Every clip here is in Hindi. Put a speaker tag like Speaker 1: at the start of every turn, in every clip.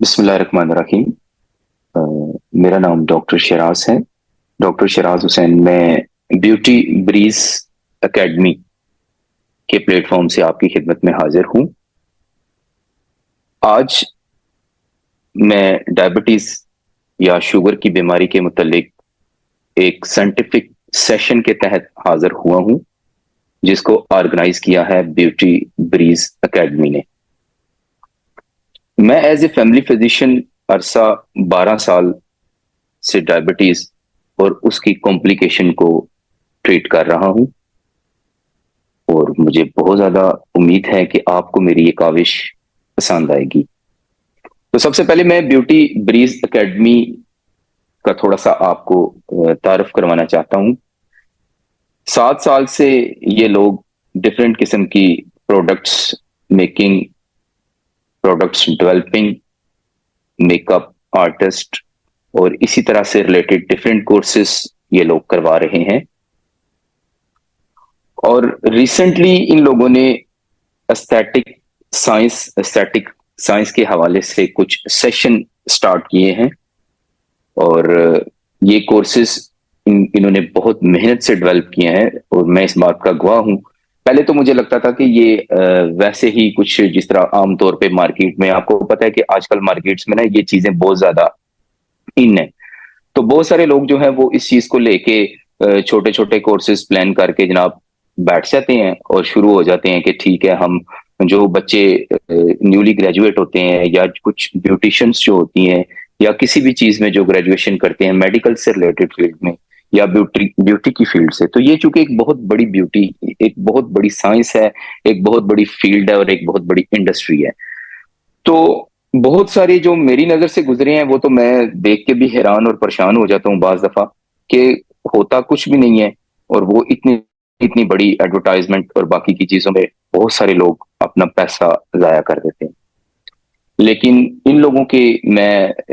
Speaker 1: बिस्मिल्लाहिर्रहमानिर्रहीम। अ, मेरा नाम डॉक्टर शराज है। डॉक्टर शराज हुसैन। मैं ब्यूटी ब्रीज एकेडमी के प्लेटफॉर्म से आपकी खिदमत में हाजिर हूँ। आज मैं डायबिटीज या शुगर की बीमारी के मुतालिक एक साइंटिफिक सेशन के तहत हाजिर हुआ हूँ, जिसको ऑर्गेनाइज किया है ब्यूटी ब्रीज एकेडमी ने। मैं एज ए फैमिली फिजिशियन अरसा 12 साल से डायबिटीज और उसकी कॉम्प्लिकेशन को ट्रीट कर रहा हूँ, और मुझे बहुत ज्यादा उम्मीद है कि आपको मेरी ये काविश पसंद आएगी। तो सबसे पहले मैं ब्यूटी ब्रीज एकेडमी का थोड़ा सा आपको तारुफ करवाना चाहता हूँ। 7 साल से ये लोग डिफरेंट किस्म की products making, products developing, makeup artist और इसी तरह से रिलेटेड डिफरेंट कोर्सेज ये लोग करवा रहे हैं। और रिसेंटली इन लोगों ने एस्थेटिक साइंस के हवाले से कुछ सेशन स्टार्ट किए हैं, और ये कोर्सेज इन्होंने बहुत मेहनत से डेवलप किए हैं, और मैं इस बात का गवाह हूँ। पहले तो मुझे लगता था कि ये वैसे ही कुछ, जिस तरह आमतौर पे मार्केट में, आपको पता है कि आजकल मार्केट्स में ना ये चीजें बहुत ज्यादा इन है। तो बहुत सारे लोग जो है वो इस चीज को लेके छोटे छोटे कोर्सेज प्लान करके जनाब बैठ जाते हैं और शुरू हो जाते हैं कि ठीक है, हम जो बच्चे न्यूली ग्रेजुएट होते हैं या कुछ ब्यूटिशियंस जो होती हैं या किसी भी चीज में जो ग्रेजुएशन करते हैं मेडिकल से रिलेटेड फील्ड में या ब्यूटी ब्यूटी की फील्ड से, तो ये चूंकि एक बहुत बड़ी ब्यूटी, एक बहुत बड़ी साइंस है, एक बहुत बड़ी फील्ड है और एक बहुत बड़ी इंडस्ट्री है। तो बहुत सारे जो मेरी नजर से गुजरे हैं वो तो मैं देख के भी हैरान और परेशान हो जाता हूँ बाज दफा, कि होता कुछ भी नहीं है, और वो इतनी इतनी बड़ी एडवर्टाइजमेंट और बाकी की चीजों में बहुत सारे लोग अपना पैसा जाया कर देते हैं। लेकिन इन लोगों के,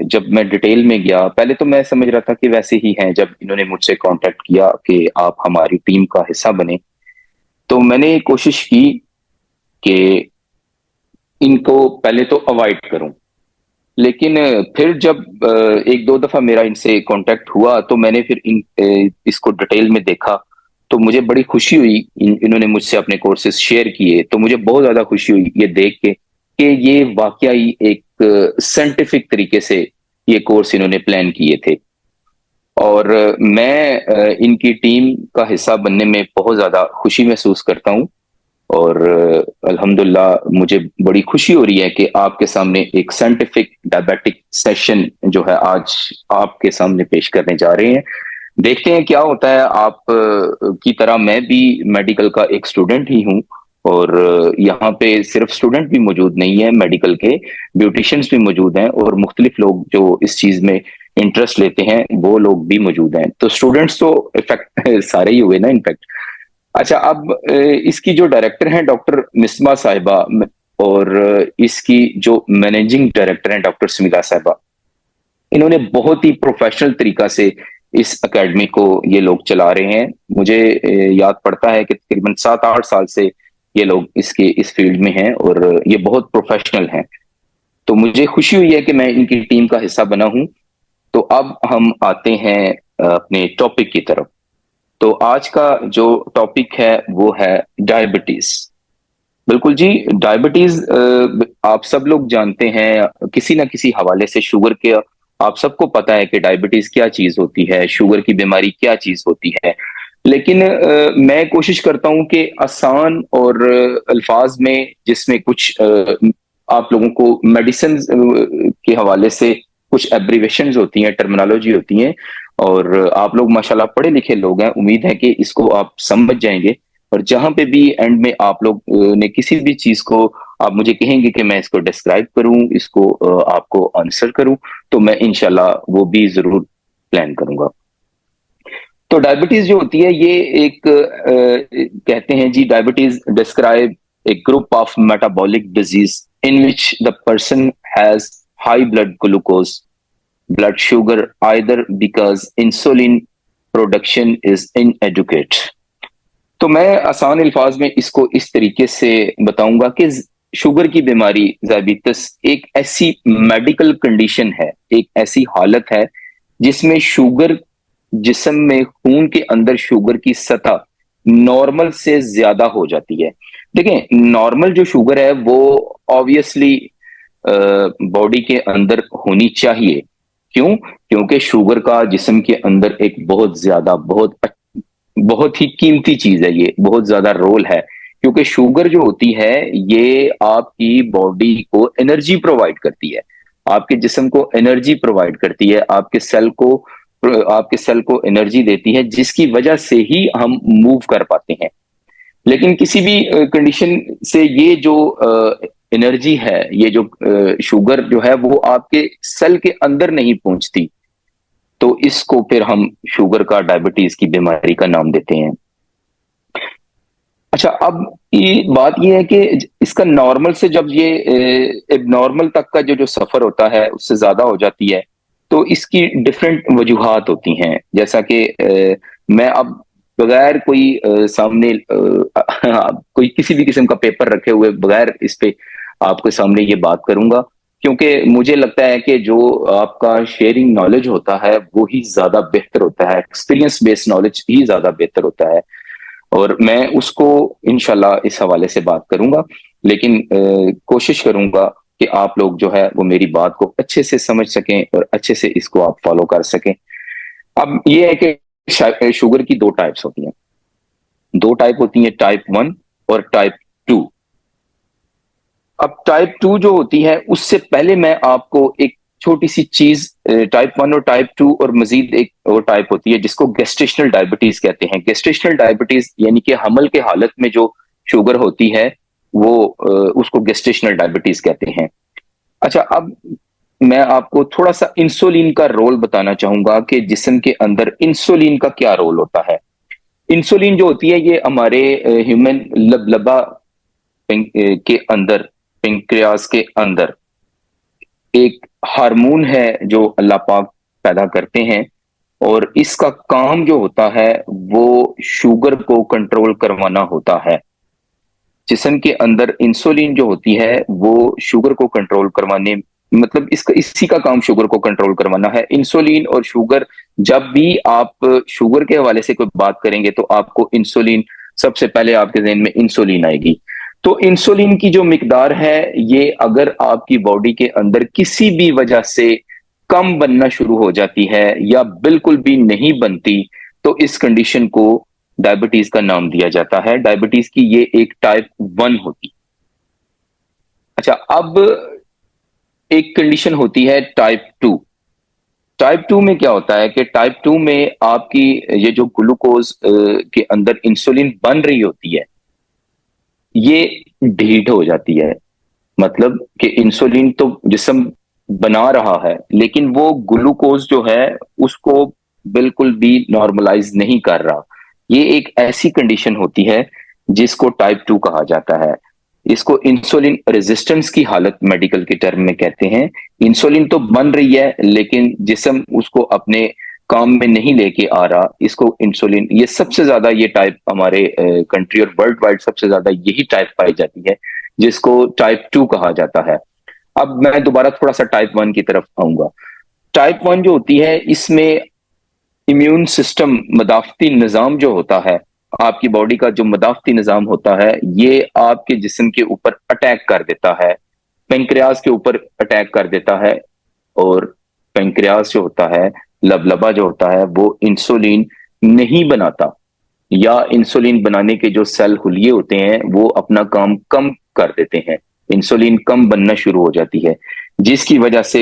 Speaker 1: जब मैं डिटेल में गया, पहले तो मैं समझ रहा था कि वैसे ही हैं। जब इन्होंने मुझसे कांटेक्ट किया कि आप हमारी टीम का हिस्सा बने, तो मैंने कोशिश की कि इनको पहले तो अवॉइड करूं। लेकिन फिर जब एक दो दफा मेरा इनसे कांटेक्ट हुआ, तो मैंने फिर इसको डिटेल में देखा। तो मुझे बड़ी खुशी हुई, इन्होंने मुझसे अपने कोर्सेज शेयर किए, तो मुझे बहुत ज्यादा खुशी हुई ये देख के कि ये वाकई एक साइंटिफिक तरीके से ये कोर्स इन्होंने प्लान किए थे। और मैं इनकी टीम का हिस्सा बनने में बहुत ज्यादा खुशी महसूस करता हूँ। और अल्हम्दुलिल्लाह मुझे बड़ी खुशी हो रही है कि आपके सामने एक साइंटिफिक डायबिटिक सेशन जो है आज आपके सामने पेश करने जा रहे हैं। देखते हैं क्या होता है। आप की तरह मैं भी मेडिकल का एक स्टूडेंट ही हूँ, और यहाँ पे सिर्फ स्टूडेंट भी मौजूद नहीं है, मेडिकल के ब्यूटिशियंस भी मौजूद हैं, और मुख्तलिफ लोग जो इस चीज में इंटरेस्ट लेते हैं वो लोग भी मौजूद हैं। तो स्टूडेंट्स तो इफेक्ट सारे ही हुए ना इनफैक्ट। अच्छा, अब इसकी जो डायरेक्टर हैं डॉक्टर मिसबा साहिबा, और इसकी जो मैनेजिंग डायरेक्टर हैं डॉक्टर समीरा साहिबा, इन्होंने बहुत ही प्रोफेशनल तरीका से इस एकेडमी को ये लोग चला रहे हैं। मुझे याद पड़ता है कि तकरीबन 7-8 साल से ये लोग इसके इस फील्ड में हैं, और ये बहुत प्रोफेशनल हैं। तो मुझे खुशी हुई है कि मैं इनकी टीम का हिस्सा बना हूं। तो अब हम आते हैं अपने टॉपिक की तरफ। तो आज का जो टॉपिक है वो है डायबिटीज। बिल्कुल जी, डायबिटीज आप सब लोग जानते हैं किसी ना किसी हवाले से। शुगर के, आप सबको पता है कि डायबिटीज क्या चीज होती है, शुगर की बीमारी क्या चीज होती है। लेकिन मैं कोशिश करता हूं कि आसान और अल्फाज में, जिसमें कुछ आप लोगों को मेडिसिन के हवाले से कुछ एब्रीवेशंस होती हैं, टर्मिनोलॉजी होती हैं, और आप लोग माशाल्लाह पढ़े लिखे लोग हैं, उम्मीद है कि इसको आप समझ जाएंगे। और जहां पे भी एंड में आप लोग ने किसी भी चीज को आप मुझे कहेंगे कि मैं इसको डिस्क्राइब करूं, इसको आपको आंसर करूं, तो मैं इंशाल्लाह वो भी जरूर प्लान करूंगा। तो डायबिटीज जो होती है ये एक कहते हैं जी, diabetes describe a group of metabolic disease in which the person has high blood glucose, blood sugar, either because insulin production is inadequate। तो मैं आसान अल्फाज में इसको इस तरीके से बताऊंगा कि शुगर की बीमारी, डायबिटीज एक ऐसी मेडिकल कंडीशन है, एक ऐसी हालत है जिसमें शुगर, जिस्म में खून के अंदर शुगर की सतह नॉर्मल से ज्यादा हो जाती है। देखें, नॉर्मल जो शुगर है वो ऑब्वियसली बॉडी के अंदर होनी चाहिए। क्यों? क्योंकि शुगर का जिस्म के अंदर एक बहुत ज्यादा, बहुत ही कीमती चीज है, ये बहुत ज्यादा रोल है। क्योंकि शुगर जो होती है ये आपकी बॉडी को एनर्जी प्रोवाइड करती है, आपके जिस्म को एनर्जी प्रोवाइड करती है, आपके सेल को एनर्जी देती है, जिसकी वजह से ही हम मूव कर पाते हैं। लेकिन किसी भी कंडीशन से ये जो एनर्जी है, ये जो शुगर जो है वो आपके सेल के अंदर नहीं पहुंचती, तो इसको फिर हम शुगर का, डायबिटीज की बीमारी का नाम देते हैं। अच्छा, अब ये बात ये है कि इसका नॉर्मल से जब ये एबनॉर्मल तक का जो जो सफर होता है उससे ज्यादा हो जाती है, तो इसकी डिफरेंट वजूहात होती हैं। जैसा कि मैं अब बगैर कोई सामने कोई किसी भी किस्म का पेपर रखे हुए बगैर इस पे आपके सामने ये बात करूंगा, क्योंकि मुझे लगता है कि जो आपका शेयरिंग नॉलेज होता है वो ही ज्यादा बेहतर होता है, एक्सपीरियंस बेस्ड नॉलेज ही ज्यादा बेहतर होता है, और मैं उसको इंशाल्लाह इस हवाले से बात करूंगा। लेकिन कोशिश करूंगा कि आप लोग जो है वो मेरी बात को अच्छे से समझ सकें और अच्छे से इसको आप फॉलो कर सकें। अब ये है कि शुगर की दो टाइप्स होती हैं, दो टाइप होती हैं, टाइप 1 और टाइप 2। अब टाइप 2 जो होती है उससे पहले मैं आपको एक छोटी सी चीज, टाइप 1 और टाइप 2 और मजीद एक और टाइप होती है जिसको गेस्टेशनल डायबिटीज कहते हैं। गेस्टेशनल डायबिटीज यानी कि हमल के हालत में जो शुगर होती है वो उसको गेस्टेशनल डायबिटीज कहते हैं। अच्छा, अब मैं आपको थोड़ा सा इंसुलिन का रोल बताना चाहूंगा कि जिस्म के अंदर इंसुलिन का क्या रोल होता है। इंसुलिन जो होती है ये हमारे ह्यूमन लबलबा के अंदर, पेंक्रियाज के अंदर एक हार्मोन है जो अल्लाह पाक पैदा करते हैं, और इसका काम जो होता है वो शुगर को कंट्रोल करवाना होता है। जिस्म के अंदर इंसुलिन जो होती है वो शुगर को कंट्रोल करवाने, मतलब इसका, इसी का काम शुगर को कंट्रोल करवाना है। इंसुलिन और शुगर, जब भी आप शुगर के हवाले से कोई बात करेंगे तो आपको इंसुलिन, सबसे पहले आपके जहन में इंसुलिन आएगी। तो इंसुलिन की जो मिकदार है ये अगर आपकी बॉडी के अंदर किसी भी वजह से कम बनना शुरू हो जाती है या बिल्कुल भी नहीं बनती, तो इस कंडीशन को डायबिटीज का नाम दिया जाता है। डायबिटीज की ये एक टाइप 1 होती। अच्छा, अब एक कंडीशन होती है टाइप 2। टाइप 2 में क्या होता है कि टाइप 2 में आपकी ये जो ग्लूकोज के अंदर इंसुलिन बन रही होती है ये ढीठ हो जाती है। मतलब कि इंसुलिन तो जिस्म बना रहा है लेकिन वो ग्लूकोज जो है उसको बिल्कुल भी नॉर्मलाइज नहीं कर रहा। ये एक ऐसी कंडीशन होती है जिसको टाइप 2 कहा जाता है। इसको इंसुलिन रेजिस्टेंस की हालत मेडिकल के टर्म में कहते हैं। इंसुलिन तो बन रही है लेकिन जिस्म उसको अपने काम में नहीं लेके आ रहा, इसको इंसुलिन, ये सबसे ज्यादा ये टाइप हमारे कंट्री और वर्ल्ड वाइड सबसे ज्यादा यही टाइप पाई जाती है जिसको टाइप 2 कहा जाता है। अब मैं दोबारा थोड़ा सा टाइप 1 की तरफ आऊंगा। टाइप 1 जो होती है इसमें इम्यून सिस्टम, मदाफती निजाम जो होता है, आपकी बॉडी का जो मदाफती निजाम होता है ये आपके जिस्म के ऊपर अटैक कर देता है, पेंक्रियाज के ऊपर अटैक कर देता है। और पेंक्रियाज जो होता है, लबलबा जो होता है, वो इंसुलिन नहीं बनाता, या इंसुलिन बनाने के जो सेल हुलिये होते हैं वो अपना काम कम कर देते हैं, इंसुलिन कम बनना शुरू हो जाती है, जिसकी वजह से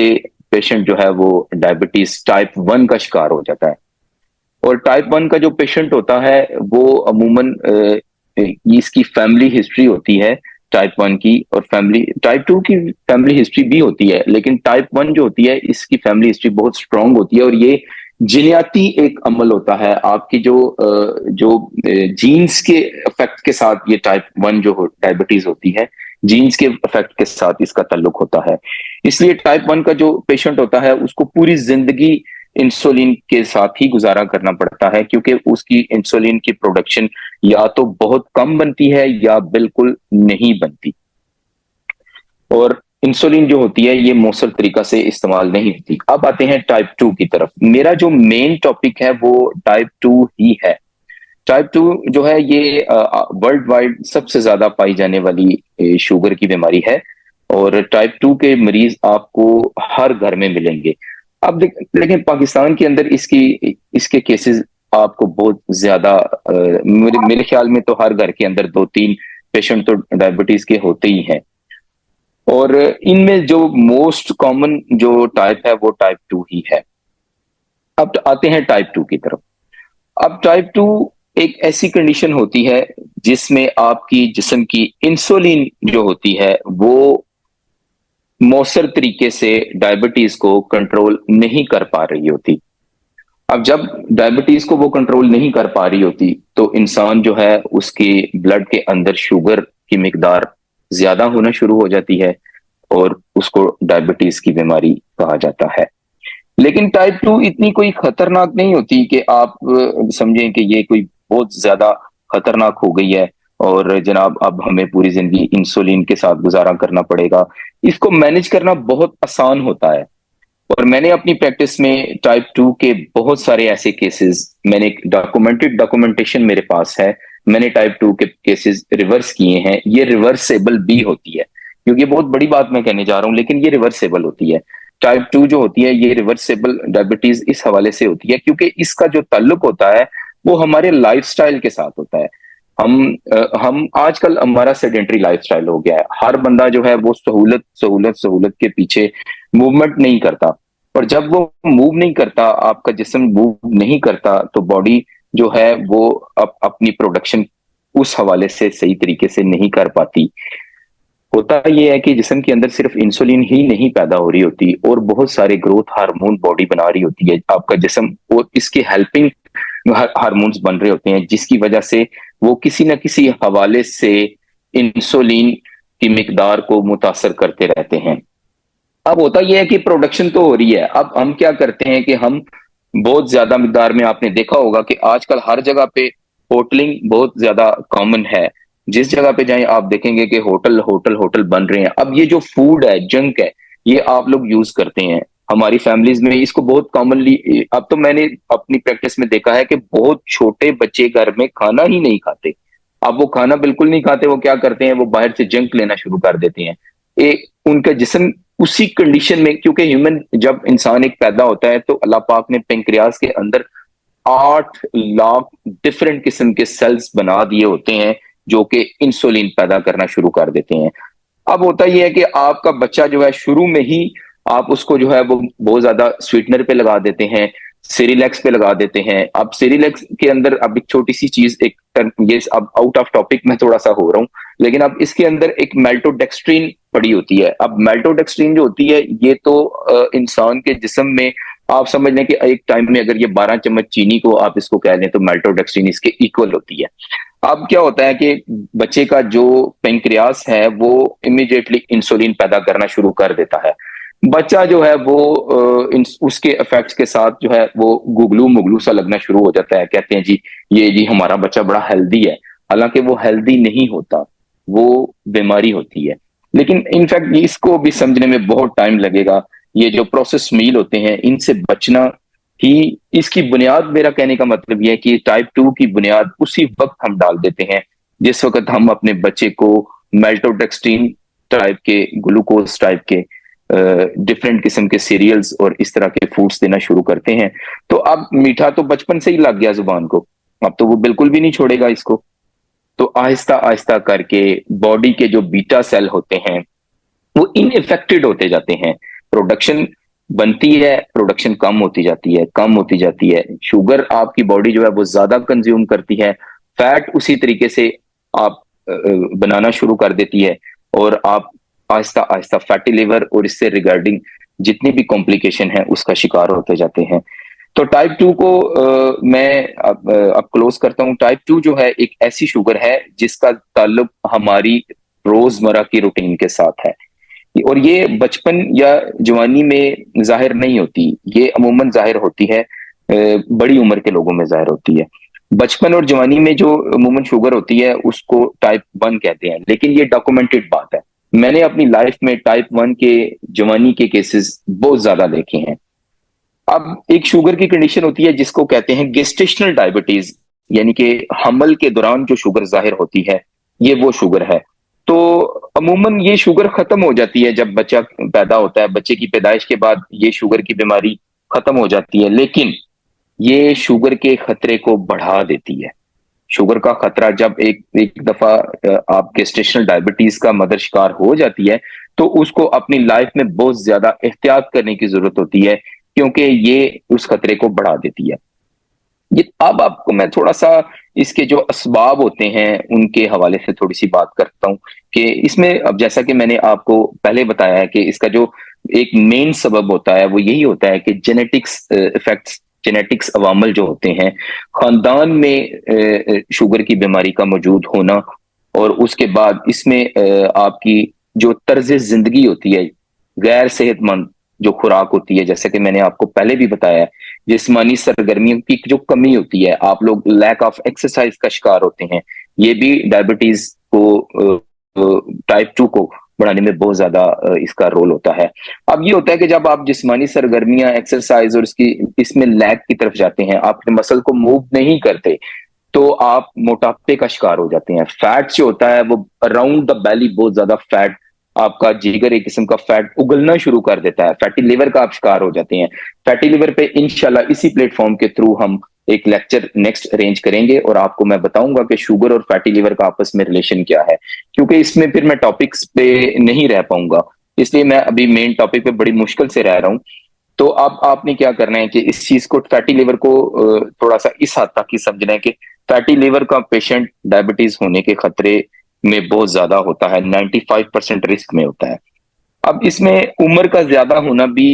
Speaker 1: पेशेंट जो है वो डायबिटीज टाइप 1 का शिकार हो जाता है। और टाइप 1 का जो पेशेंट होता है वो अमूमन इसकी फैमिली हिस्ट्री होती है टाइप 1 की, और फैमिली टाइप 2 की फैमिली हिस्ट्री भी होती है, लेकिन टाइप 1 जो होती है इसकी फैमिली हिस्ट्री बहुत स्ट्रांग होती है, और ये जीनियाती एक अमल होता है। आपकी जो जीन्स के इफेक्ट के साथ ये टाइप 1 जो डायबिटीज होती है, जीन्स के इफेक्ट के साथ इसका ताल्लुक होता है। इसलिए टाइप 1 का जो पेशेंट होता है उसको पूरी जिंदगी इंसुलिन के साथ ही गुजारा करना पड़ता है, क्योंकि उसकी इंसुलिन की प्रोडक्शन या तो बहुत कम बनती है या बिल्कुल नहीं बनती। और इंसुलिन जो होती है ये मौसर तरीका से इस्तेमाल नहीं होती। अब आते हैं टाइप 2 की तरफ। मेरा जो मेन टॉपिक है वो टाइप 2 ही है। टाइप 2 जो है ये वर्ल्ड वाइड सबसे ज्यादा पाई जाने वाली शुगर की बीमारी है, और टाइप 2 के मरीज आपको हर घर में मिलेंगे। अब लेकिन पाकिस्तान के अंदर इसकी इसके केसेस आपको बहुत ज्यादा, मेरे ख्याल में तो हर घर के अंदर दो तीन पेशेंट तो डायबिटीज के होते ही हैं। और इनमें जो मोस्ट कॉमन जो टाइप है वो टाइप 2 ही है। अब आते हैं टाइप 2 की तरफ। अब टाइप 2 एक ऐसी कंडीशन होती है जिसमें आपकी जिस्म की इंसुलिन जो होती है वो मौसर तरीके से डायबिटीज को कंट्रोल नहीं कर पा रही होती। अब जब डायबिटीज को वो कंट्रोल नहीं कर पा रही होती तो इंसान जो है उसके ब्लड के अंदर शुगर की मिकदार ज्यादा होना शुरू हो जाती है, और उसको डायबिटीज की बीमारी कहा जाता है। लेकिन टाइप 2 इतनी कोई खतरनाक नहीं होती कि आप समझें कि ये कोई बहुत ज्यादा खतरनाक हो गई है और जनाब अब हमें पूरी जिंदगी इंसुलिन के साथ गुजारा करना पड़ेगा। इसको मैनेज करना बहुत आसान होता है। और मैंने अपनी प्रैक्टिस में टाइप 2 के बहुत सारे ऐसे केसेस, मैंने डॉक्यूमेंटेशन मेरे पास है। मैंने टाइप 2 के केसेस रिवर्स किए हैं। ये रिवर्सेबल भी होती है, क्योंकि बहुत बड़ी बात मैं कहने जा रहा हूं, लेकिन ये रिवर्सेबल होती है। टाइप 2 जो होती है ये रिवर्सेबल डायबिटीज इस हवाले से होती है क्योंकि इसका जो ताल्लुक होता है वो हमारे लाइफस्टाइल के साथ होता है। हम आजकल हमारा सेडेंटरी लाइफस्टाइल हो गया है। हर बंदा जो है वो सहूलत सहूलत सहूलत के पीछे मूवमेंट नहीं करता। और जब वो मूव नहीं करता, आपका जिस्म मूव नहीं करता, तो बॉडी जो है वो अपनी प्रोडक्शन उस हवाले से सही तरीके से नहीं कर पाती। होता यह है कि जिस्म के अंदर सिर्फ इंसुलिन ही नहीं पैदा हो रही होती और बहुत सारे ग्रोथ हार्मोन बॉडी बना रही होती है आपका जिस्म, और इसके हेल्पिंग हार्मोन्स बन रहे होते हैं जिसकी वजह से वो किसी न किसी हवाले से इंसुलिन की मिकदार को मुतासर करते रहते हैं। अब होता यह है कि प्रोडक्शन तो हो रही है। अब हम क्या करते हैं कि हम बहुत ज्यादा मिकदार में, आपने देखा होगा कि आजकल हर जगह पे होटलिंग बहुत ज्यादा कॉमन है। जिस जगह पे जाएं आप देखेंगे कि होटल होटल होटल बन रहे हैं। अब ये जो फूड है, जंक है, ये आप लोग यूज करते हैं। हमारी फैमिलीज में इसको बहुत कॉमनली, अब तो मैंने अपनी प्रैक्टिस में देखा है कि बहुत छोटे बच्चे घर में खाना ही नहीं खाते। अब वो खाना बिल्कुल नहीं खाते, वो क्या करते हैं, वो बाहर से जंक लेना शुरू कर देते हैं। उनका जिस्म उसी कंडीशन में, क्योंकि ह्यूमन जब इंसान एक पैदा होता है तो अल्लाह पाक ने पेंक्रियाज के अंदर 8 लाख डिफरेंट किस्म के सेल्स बना दिए होते हैं जो कि इंसुलिन पैदा करना शुरू कर देते हैं। अब होता यह है कि आपका बच्चा जो है शुरू में ही आप उसको जो है वो बहुत ज्यादा स्वीटनर पे लगा देते हैं, सेरिलैक्स पे लगा देते हैं। अब सेरिलैक्स के अंदर अब एक छोटी सी चीज, ये अब आउट ऑफ टॉपिक में थोड़ा सा हो रहा हूं, लेकिन अब इसके अंदर एक मेल्टोडेक्स्ट्रीन पड़ी होती है। अब मेल्टोडेक्स्ट्रीन जो होती है ये तो इंसान के जिस्म में, आप समझ लें कि एक टाइम में अगर ये 12 चम्मच चीनी को आप इसको कह लें तो मेल्टोडेक्स्ट्रीन इसके इक्वल होती है। अब क्या होता है कि बच्चे का जो पेंक्रियास है वो इमीडिएटली इंसुलिन पैदा करना शुरू कर देता है। बच्चा जो है वो उसके इफेक्ट्स के साथ जो है वो गुगलू मुगलू सा लगना शुरू हो जाता है। कहते हैं जी ये जी हमारा बच्चा बड़ा हेल्दी है, हालांकि वो हेल्दी नहीं होता, वो बीमारी होती है। लेकिन इनफैक्ट इसको भी समझने में बहुत टाइम लगेगा। ये जो प्रोसेस मील होते हैं इनसे बचना ही इसकी बुनियाद, मेरा कहने का मतलब यह है कि टाइप 2 की बुनियाद उसी वक्त हम डाल देते हैं जिस वक्त हम अपने बच्चे को मेल्टोडेक्स्ट्रीन टाइप के, ग्लूकोज टाइप के डिफरेंट किस्म के सीरियल्स और इस तरह के फूड्स देना शुरू करते हैं। तो अब मीठा तो बचपन से ही लग गया जुबान को, अब तो वो बिल्कुल भी नहीं छोड़ेगा इसको। तो आहिस्ता आहिस्ता करके बॉडी के जो बीटा सेल होते हैं वो इनइफेक्टेड होते जाते हैं। प्रोडक्शन बनती है, प्रोडक्शन कम होती जाती है, कम होती जाती है। शुगर आपकी बॉडी जो है वो ज्यादा कंज्यूम करती है, फैट उसी तरीके से आप बनाना शुरू कर देती है, और आप आहिस्ता आहिस्ता फैटी लिवर और इससे रिगार्डिंग जितनी भी कॉम्प्लिकेशन है उसका शिकार होते जाते हैं। तो टाइप 2 को मैं अब क्लोज करता हूं। टाइप 2 जो है एक ऐसी शुगर है जिसका ताल्लुक हमारी रोजमर्रा की रूटीन के साथ है, और ये बचपन या जवानी में जाहिर नहीं होती। ये अमूमन जाहिर होती है बड़ी उम्र के लोगों में जाहिर होती है। बचपन और जवानी में जो अमूमन शुगर होती है उसको टाइप 1 कहते हैं, लेकिन ये डॉक्यूमेंटेड बात है। मैंने अपनी लाइफ में टाइप 1 के जवानी के केसेस बहुत ज्यादा देखे हैं। अब एक शुगर की कंडीशन होती है जिसको कहते हैं गेस्टेशनल डायबिटीज, यानी कि हमल के दौरान जो शुगर जाहिर होती है, ये वो शुगर है। तो अमूमन ये शुगर खत्म हो जाती है जब बच्चा पैदा होता है, बच्चे की पैदाइश के बाद ये शुगर की बीमारी खत्म हो जाती है, लेकिन ये शुगर के खतरे को बढ़ा देती है। शुगर का खतरा जब एक एक दफा आप गेस्टेशनल डायबिटीज का मदर शिकार हो जाती है, तो उसको अपनी लाइफ में बहुत ज्यादा एहतियात करने की जरूरत होती है, क्योंकि ये उस खतरे को बढ़ा देती है। ये अब आपको मैं थोड़ा सा इसके जो असबाब होते हैं उनके हवाले से थोड़ी सी बात करता हूं कि इसमें, अब जैसा कि मैंने आपको पहले बताया है कि इसका जो एक मेन सबब होता है वो यही होता है कि जेनेटिक्स इफेक्ट्स, जेनेटिक्स अवामल जो होते हैं, खानदान में शुगर की बीमारी का मौजूद होना, और उसके बाद इसमें आपकी जो तर्ज जिंदगी होती है, गैर सेहतमंद जो खुराक होती है, जैसे कि मैंने आपको पहले भी बताया है, जिस्मानी सरगर्मियों की जो कमी होती है, आप लोग लैक ऑफ एक्सरसाइज का शिकार होते हैं, ये भी डायबिटीज को, टाइप 2 को बढ़ाने में बहुत ज्यादा इसका रोल होता है। अब ये होता है कि जब आप जिस्मानी सरगर्मियां, एक्सरसाइज और इसकी इसमें लैक की तरफ जाते हैं, आप अपने मसल को मूव नहीं करते, तो आप मोटापे का शिकार हो जाते हैं। फैट जो होता है वो अराउंड द बेली बहुत ज्यादा फैट, आपका जिगर एक किस्म का फैट उगलना शुरू कर देता है, फैटी लिवर का आप शिकार हो जाते हैं। फैटी लिवर पे इंशाल्लाह इसी प्लेटफॉर्म के थ्रू हम एक लेक्चर नेक्स्ट अरेंज करेंगे और आपको मैं बताऊंगा कि शुगर और फैटी लिवर का आपस में रिलेशन क्या है, क्योंकि इसमें फिर मैं टॉपिक्स पे नहीं रह पाऊंगा, इसलिए मैं अभी मेन टॉपिक पे बड़ी मुश्किल से रह रहा हूं। तो अब आपने क्या करना है कि इस चीज को, फैटी लिवर को थोड़ा सा इस हद तक ही समझना है कि फैटी लिवर का पेशेंट डायबिटीज होने के खतरे में बहुत ज्यादा होता है, 95% रिस्क में होता है। अब इसमें उम्र का ज्यादा होना भी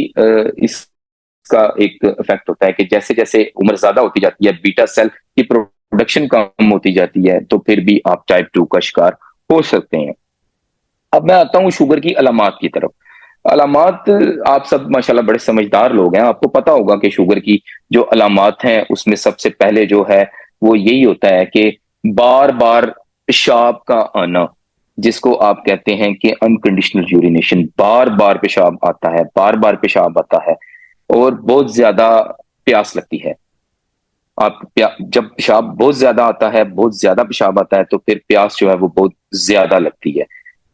Speaker 1: इसका एक इफेक्ट होता है कि जैसे जैसे उम्र ज्यादा होती जाती है, बीटा सेल की प्रोडक्शन कम होती जाती है, तो फिर भी आप टाइप 2 का शिकार हो सकते हैं। अब मैं आता हूं शुगर की अलामात की तरफ। अलामात, आप सब माशाल्लाह बड़े समझदार लोग हैं, आपको पता होगा कि शुगर की जो अलामात हैं उसमें सबसे पहले जो है वो यही होता है कि बार बार पेशाब का आना, जिसको आप कहते हैं कि अनकंडीशनल यूरिनेशन, बार बार पेशाब आता है, बार बार पेशाब आता है, और बहुत ज्यादा प्यास लगती है। जब पेशाब बहुत ज्यादा आता है, बहुत ज्यादा पेशाब आता है, तो फिर प्यास जो है वो बहुत ज्यादा लगती है।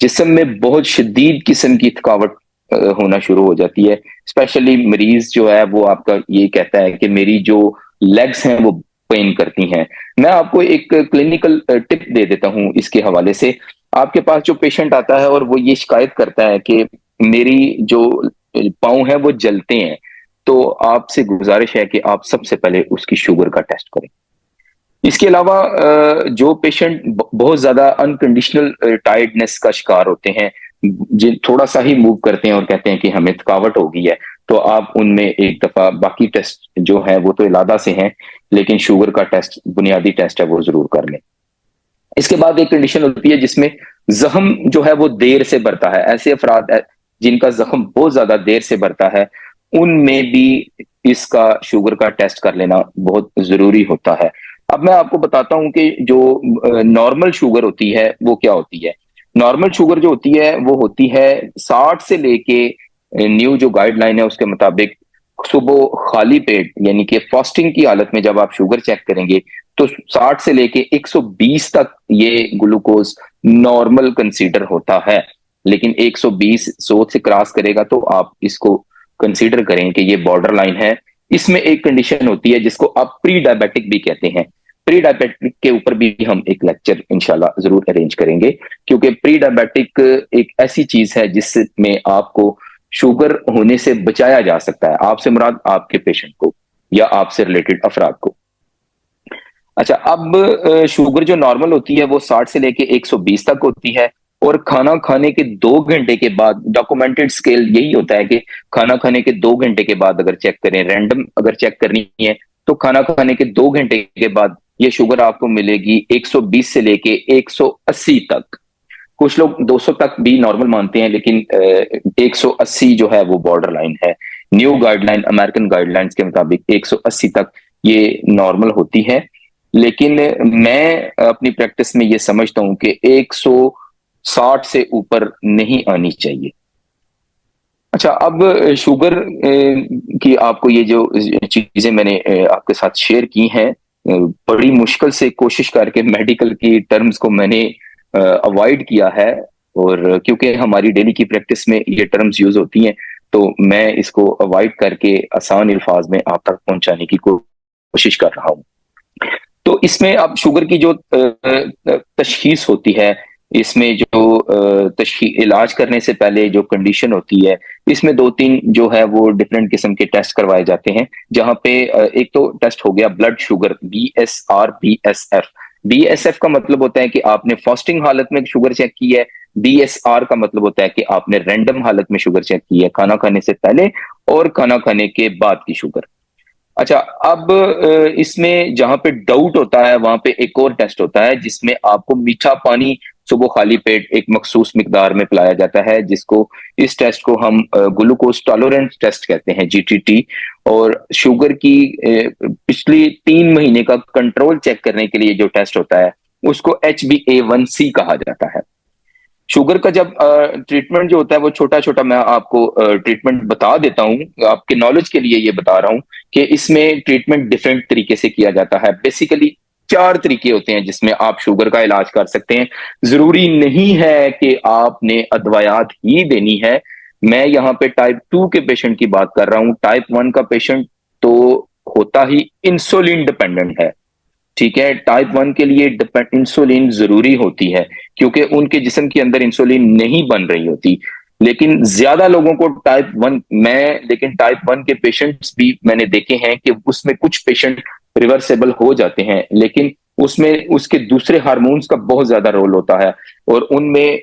Speaker 1: जिस्म में बहुत शदीद किस्म की थकावट होना शुरू हो जाती है। स्पेशली मरीज जो है वो आपका ये कहता है कि मेरी जो लेग्स हैं वो पेन करती हैं। मैं आपको एक क्लिनिकल टिप दे देता हूं इसके हवाले से। आपके पास जो पेशेंट आता है और वो ये शिकायत करता है कि मेरी जो पाँव है वो जलते हैं, तो आपसे गुजारिश है कि आप सबसे पहले उसकी शुगर का टेस्ट करें। इसके अलावा जो पेशेंट बहुत ज्यादा अनकंडीशनल टायर्डनेस का शिकार होते हैं, जिन थोड़ा सा ही मूव करते हैं और कहते हैं कि हमें थकावट हो गई है, तो आप उनमें एक दफा बाकी टेस्ट जो है वो तो इलादा से हैं, लेकिन शुगर का टेस्ट, बुनियादी टेस्ट है, वो जरूर कर लें। इसके बाद एक कंडीशन होती है जिसमें जख्म जो है वो देर से बढ़ता है। ऐसे अफराद जिनका जख्म बहुत ज्यादा देर से बढ़ता है, उनमें भी इसका शुगर का टेस्ट कर लेना बहुत जरूरी होता है। अब मैं आपको बताता हूं कि जो नॉर्मल शुगर होती है वो क्या होती है। नॉर्मल शुगर जो होती है वो होती है 60 से लेके, न्यू जो गाइडलाइन है उसके मुताबिक, सुबह खाली पेट यानी कि फास्टिंग की हालत में जब आप शुगर चेक करेंगे, तो 60 से लेके 120 तक ये ग्लूकोज नॉर्मल कंसीडर होता है। लेकिन 120 100 से क्रॉस करेगा तो आप इसको कंसीडर करें कि ये बॉर्डर लाइन है। इसमें एक कंडीशन होती है जिसको आप प्री डायबिटिक भी कहते हैं। प्री डायबिटिक के ऊपर भी हम एक लेक्चर इंशाल्लाह जरूर अरेंज करेंगे, क्योंकि प्री डायबिटिक एक ऐसी चीज है जिसमें आपको शुगर होने से बचाया जा सकता है, आपसे मुराद आपके पेशेंट को या आपसे रिलेटेड अफराद को। अच्छा, अब शुगर जो नॉर्मल होती है वो 60 से लेके 120 तक होती है, और खाना खाने के 2 घंटे के बाद, डॉक्यूमेंटेड स्केल यही होता है कि खाना खाने के 2 घंटे के बाद अगर चेक करें, रैंडम अगर चेक करनी है, तो खाना खाने के 2 घंटे के बाद ये शुगर आपको मिलेगी 120 से लेके 180 तक। कुछ लोग 200 तक भी नॉर्मल मानते हैं, लेकिन 180 जो है वो बॉर्डर लाइन है। न्यू गाइडलाइन, अमेरिकन गाइडलाइंस के मुताबिक 180 तक ये नॉर्मल होती है। लेकिन मैं अपनी प्रैक्टिस में ये समझता हूं कि 60 से ऊपर नहीं आनी चाहिए। अच्छा, अब शुगर की आपको ये जो चीजें मैंने आपके साथ शेयर की हैं, बड़ी मुश्किल से कोशिश करके मेडिकल की टर्म्स को मैंने अवॉइड किया है, और क्योंकि हमारी डेली की प्रैक्टिस में ये टर्म्स यूज होती हैं, तो मैं इसको अवॉइड करके आसान अल्फाज में आप तक पहुंचाने की कोशिश कर रहा हूं। तो इसमें अब शुगर की जो तशखीस होती है, इसमें जो इलाज करने से पहले जो कंडीशन होती है, इसमें दो तीन जो है वो डिफरेंट किस्म के टेस्ट करवाए जाते हैं। जहां पे एक तो टेस्ट हो गया blood sugar, BSR BSF। BSF का मतलब होता है कि आपने फास्टिंग हालत में शुगर चेक की है। BSR का मतलब होता है कि आपने रैंडम हालत में शुगर चेक की है, खाना खाने से पहले और खाना खाने के बाद की शुगर। अच्छा, अब इसमें जहां पे डाउट होता है वहां पे एक और टेस्ट होता है, जिसमें आपको मीठा पानी सुबह खाली पेट एक मखसूस मिकदार में पिलाया जाता है, जिसको इस टेस्ट को हम ग्लूकोज टॉलरेंस टेस्ट कहते हैं, GTT। और शुगर की पिछली 3 महीने का कंट्रोल चेक करने के लिए जो टेस्ट होता है, उसको HbA1c कहा जाता है। शुगर का जब ट्रीटमेंट जो होता है वो छोटा छोटा मैं आपको ट्रीटमेंट बता देता हूँ, आपके नॉलेज के लिए ये बता रहा हूँ कि इसमें ट्रीटमेंट डिफरेंट तरीके से किया जाता है। बेसिकली 4 तरीके होते हैं जिसमें आप शुगर का इलाज कर सकते हैं। जरूरी नहीं है कि आपने अदवायात ही देनी है। मैं यहाँ पे टाइप 2 के पेशेंट की बात कर रहा हूँ। टाइप 1 का पेशेंट तो होता ही इंसुलिन डिपेंडेंट है। ठीक है, टाइप 1 के लिए इंसुलिन जरूरी होती है, क्योंकि उनके जिस्म के अंदर इंसुलिन नहीं बन रही होती। लेकिन ज्यादा लोगों को टाइप 1 के पेशेंट्स भी मैंने देखे हैं कि उसमें कुछ पेशेंट रिवर्सेबल हो जाते हैं, लेकिन उसमें उसके दूसरे हार्मोन्स का बहुत ज्यादा रोल होता है। और उनमें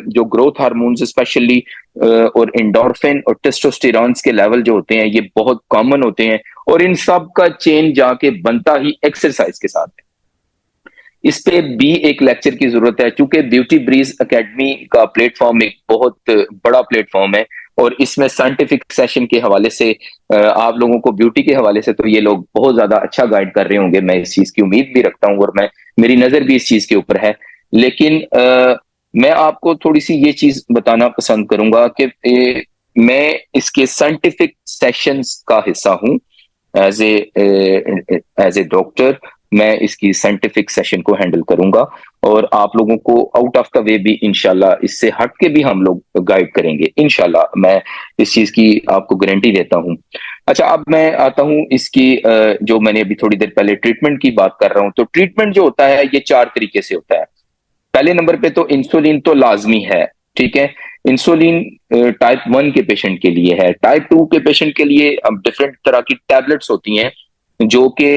Speaker 1: जो ग्रोथ हार्मोन्स स्पेशली और एंडोर्फिन और टेस्टोस्टेरॉन्स के लेवल जो होते हैं, ये बहुत कॉमन होते हैं। और इन सब का चेन जाके बनता ही एक्सरसाइज के साथ है। इस पे भी एक लेक्चर की जरूरत है, क्योंकि ब्यूटी ब्रीज एकेडमी का प्लेटफॉर्म एक बहुत बड़ा प्लेटफॉर्म है, और इसमें साइंटिफिक सेशन के हवाले से आप लोगों को ब्यूटी के हवाले से तो ये लोग बहुत ज्यादा अच्छा गाइड कर रहे होंगे। मैं इस चीज की उम्मीद भी रखता हूँ, और मैं मेरी नजर भी इस चीज के ऊपर है। लेकिन मैं आपको थोड़ी सी ये चीज बताना पसंद करूंगा कि मैं इसके साइंटिफिक सेशंस का हिस्सा हूँ। एज ए डॉक्टर मैं इसकी साइंटिफिक सेशन को हैंडल करूंगा, और आप लोगों को आउट ऑफ द वे भी इंशाल्लाह इससे हट के भी हम लोग गाइड करेंगे इंशाल्लाह। मैं इस चीज की आपको गारंटी देता हूं। अच्छा, अब मैं आता हूं इसकी जो मैंने अभी थोड़ी देर पहले ट्रीटमेंट की बात कर रहा हूं। तो ट्रीटमेंट जो होता है ये 4 तरीके से होता है। पहले नंबर पे तो इंसुलिन तो लाजमी है। ठीक है, इंसुलिन टाइप 1 के पेशेंट के लिए है। टाइप 2 के पेशेंट के लिए अब डिफरेंट तरह की टैबलेट्स होती हैं, जो कि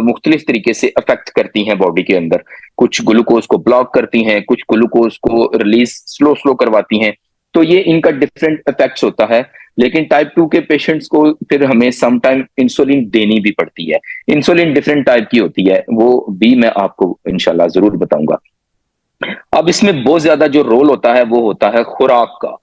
Speaker 1: मुख्तलिफ तरीके से अफेक्ट करती हैं बॉडी के अंदर। कुछ ग्लूकोज को ब्लॉक करती हैं, कुछ ग्लूकोज को रिलीज स्लो स्लो करवाती हैं। तो ये इनका डिफरेंट इफेक्ट्स होता है। लेकिन टाइप 2 के पेशेंट्स को फिर हमें सम टाइम इंसुलिन देनी भी पड़ती है। इंसुलिन डिफरेंट टाइप की होती है, वो भी मैं आपको इंशाल्लाह जरूर बताऊंगा। अब इसमें बहुत ज्यादा जो रोल होता है वो होता है खुराक का।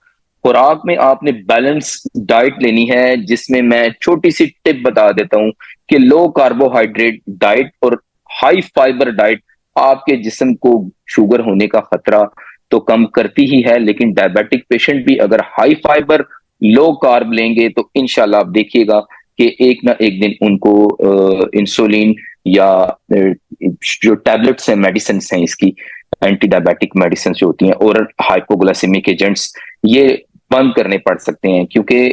Speaker 1: खुराक में आपने बैलेंस डाइट लेनी है, जिसमें मैं छोटी सी टिप बता देता हूं कि लो कार्बोहाइड्रेट डाइट और हाई फाइबर डाइट आपके जिस्म को शुगर होने का खतरा तो कम करती ही है। लेकिन डायबिटिक पेशेंट भी अगर हाई फाइबर लो कार्ब लेंगे तो इंशाल्लाह आप देखिएगा कि एक ना एक दिन उनको इंसुलिन या जो टैबलेट्स हैं, मेडिसिन हैं इसकी, एंटी डायबिटिक मेडिसिन जो होती हैं, ओरल हाइपोग्लाइसेमिक एजेंट्स, ये बंद करने पड़ सकते हैं। क्योंकि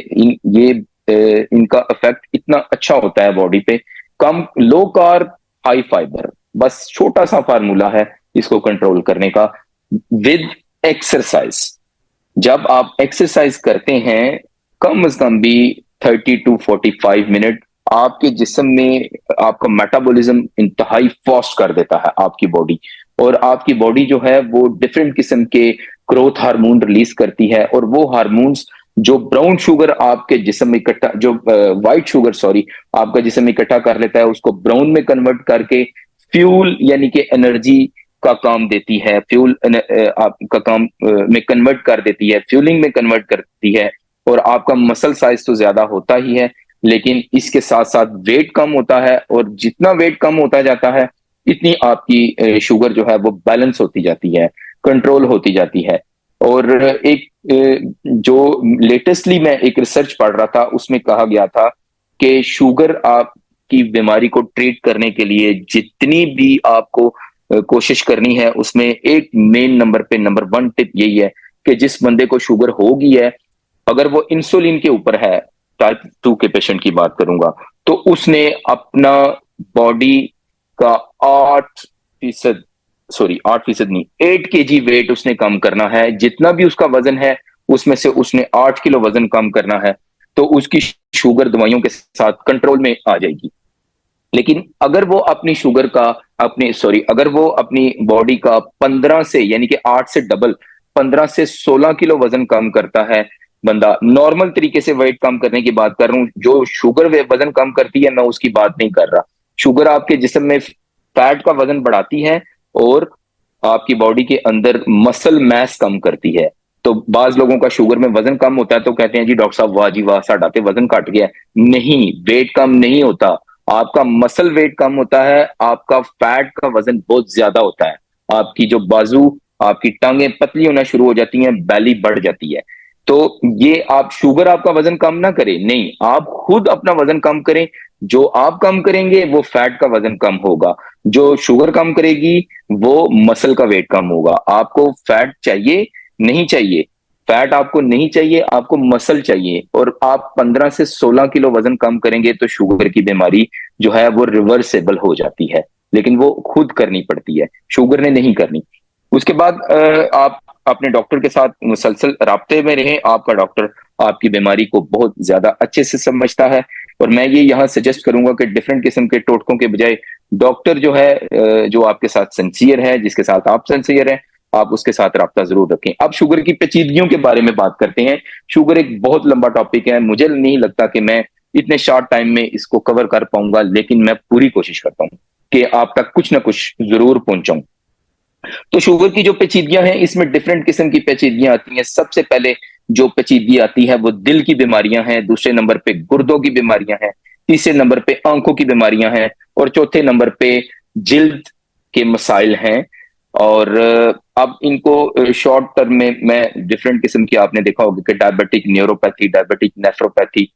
Speaker 1: इनका इफेक्ट इतना अच्छा होता है बॉडी पे। कम लो कार्ब हाई फाइबर, बस छोटा सा फार्मूला है इसको कंट्रोल करने का, विद एक्सरसाइज। जब आप एक्सरसाइज करते हैं कम से कम भी 30 to 45 मिनट, आपके जिस्म में आपका मेटाबॉलिज्म इंतहाई फास्ट कर देता है आपकी बॉडी। और आपकी बॉडी जो है वो डिफरेंट किस्म के ग्रोथ हार्मोन रिलीज करती है, और वो हार्मोन्स जो ब्राउन शुगर आपके जिस्म में इकट्ठा, जो व्हाइट शुगर सॉरी आपका जिस्म इकट्ठा कर लेता है, उसको ब्राउन में कन्वर्ट करके फ्यूल यानी कि एनर्जी का काम देती है। फ्यूल आपका काम में कन्वर्ट कर देती है, फ्यूलिंग में कन्वर्ट करती है। और आपका मसल साइज तो ज्यादा होता ही है, लेकिन इसके साथ साथ वेट कम होता है। और जितना वेट कम होता जाता है, इतनी आपकी शुगर जो है वो बैलेंस होती जाती है, कंट्रोल होती जाती है। और एक जो लेटेस्टली मैं एक रिसर्च पढ़ रहा था उसमें कहा गया था कि शुगर आपकी बीमारी को ट्रीट करने के लिए जितनी भी आपको कोशिश करनी है, उसमें एक मेन नंबर पे नंबर वन टिप यही है कि जिस बंदे को शुगर होगी है, अगर वो इंसुलिन के ऊपर है, टाइप 2 के पेशेंट की बात करूंगा, तो उसने अपना बॉडी का 8%, सॉरी 8% नहीं, 8 kg वेट उसने कम करना है। जितना भी उसका वजन है उसमें से उसने 8 किलो वजन कम करना है, तो उसकी शुगर दवाइयों के साथ कंट्रोल में आ जाएगी। लेकिन अगर वो अपनी शुगर का अपनी सॉरी अगर वो अपनी बॉडी का 15 से यानी कि 8 से डबल 15 से 16 किलो वजन कम करता है, बंदा नॉर्मल तरीके से वेट कम करने की बात कर रहा हूं, जो शुगर वजन कम करती है मैं उसकी बात नहीं कर रहा। शुगर आपके जिस्म में फैट का वजन बढ़ाती है और आपकी बॉडी के अंदर मसल मैस कम करती है। तो बाज लोगों का शुगर में वजन कम होता है तो कहते हैं जी डॉक्टर साहब वाह जी वाह साडा ते वजन घट गया। नहीं, वेट कम नहीं होता, आपका मसल वेट कम होता है, आपका फैट का वजन बहुत ज्यादा होता है। आपकी जो बाजू, आपकी टांगें पतली होना शुरू हो जाती हैं, बैली बढ़ जाती है। तो ये आप शुगर आपका वजन कम ना करे, नहीं, आप खुद अपना वजन कम करें। जो आप कम करेंगे वो फैट का वजन कम होगा, जो शुगर कम करेगी वो मसल का वेट कम होगा। आपको फैट चाहिए नहीं चाहिए, फैट आपको नहीं चाहिए, आपको मसल चाहिए, और आप 15 से 16 किलो वजन कम करेंगे तो शुगर की बीमारी जो है वो रिवर्सेबल हो जाती है। लेकिन वो खुद करनी पड़ती है, शुगर ने नहीं करनी। उसके बाद आप अपने डॉक्टर के साथ मुसलसल राब्ते में रहें। आपका डॉक्टर आपकी बीमारी को बहुत ज्यादा अच्छे से समझता है। और मैं ये यहाँ सजेस्ट करूंगा कि डिफरेंट किस्म के टोटकों के बजाय डॉक्टर जो है जो आपके साथ सिंसियर है, जिसके साथ आप सिंसियर हैं, आप उसके साथ राब्ता जरूर रखें। अब शुगर की पेचीदगियों के बारे में बात करते हैं। शुगर एक बहुत लंबा टॉपिक है, मुझे नहीं लगता कि मैं इतने शॉर्ट टाइम में इसको कवर कर पाऊंगा, लेकिन मैं पूरी कोशिश करता हूं कि आप तक कुछ ना कुछ जरूर पहुंचाऊं। तो शुगर की जो पेचीदगियां हैं, इसमें डिफरेंट किस्म की पेचीदगियां आती हैं। सबसे पहले जो पेचीदगी आती है वो दिल की बीमारियां हैं, दूसरे नंबर पे गुर्दों की बीमारियां हैं, तीसरे नंबर पे आंखों की बीमारियां हैं, और चौथे नंबर पे जिल्द के मसाइल हैं। और अब इनको शॉर्ट टर्म में मैं डिफरेंट किस्म की, आपने देखा होगा कि डायबिटिक न्यूरोपैथी, डायबिटिक नेफ्रोपैथी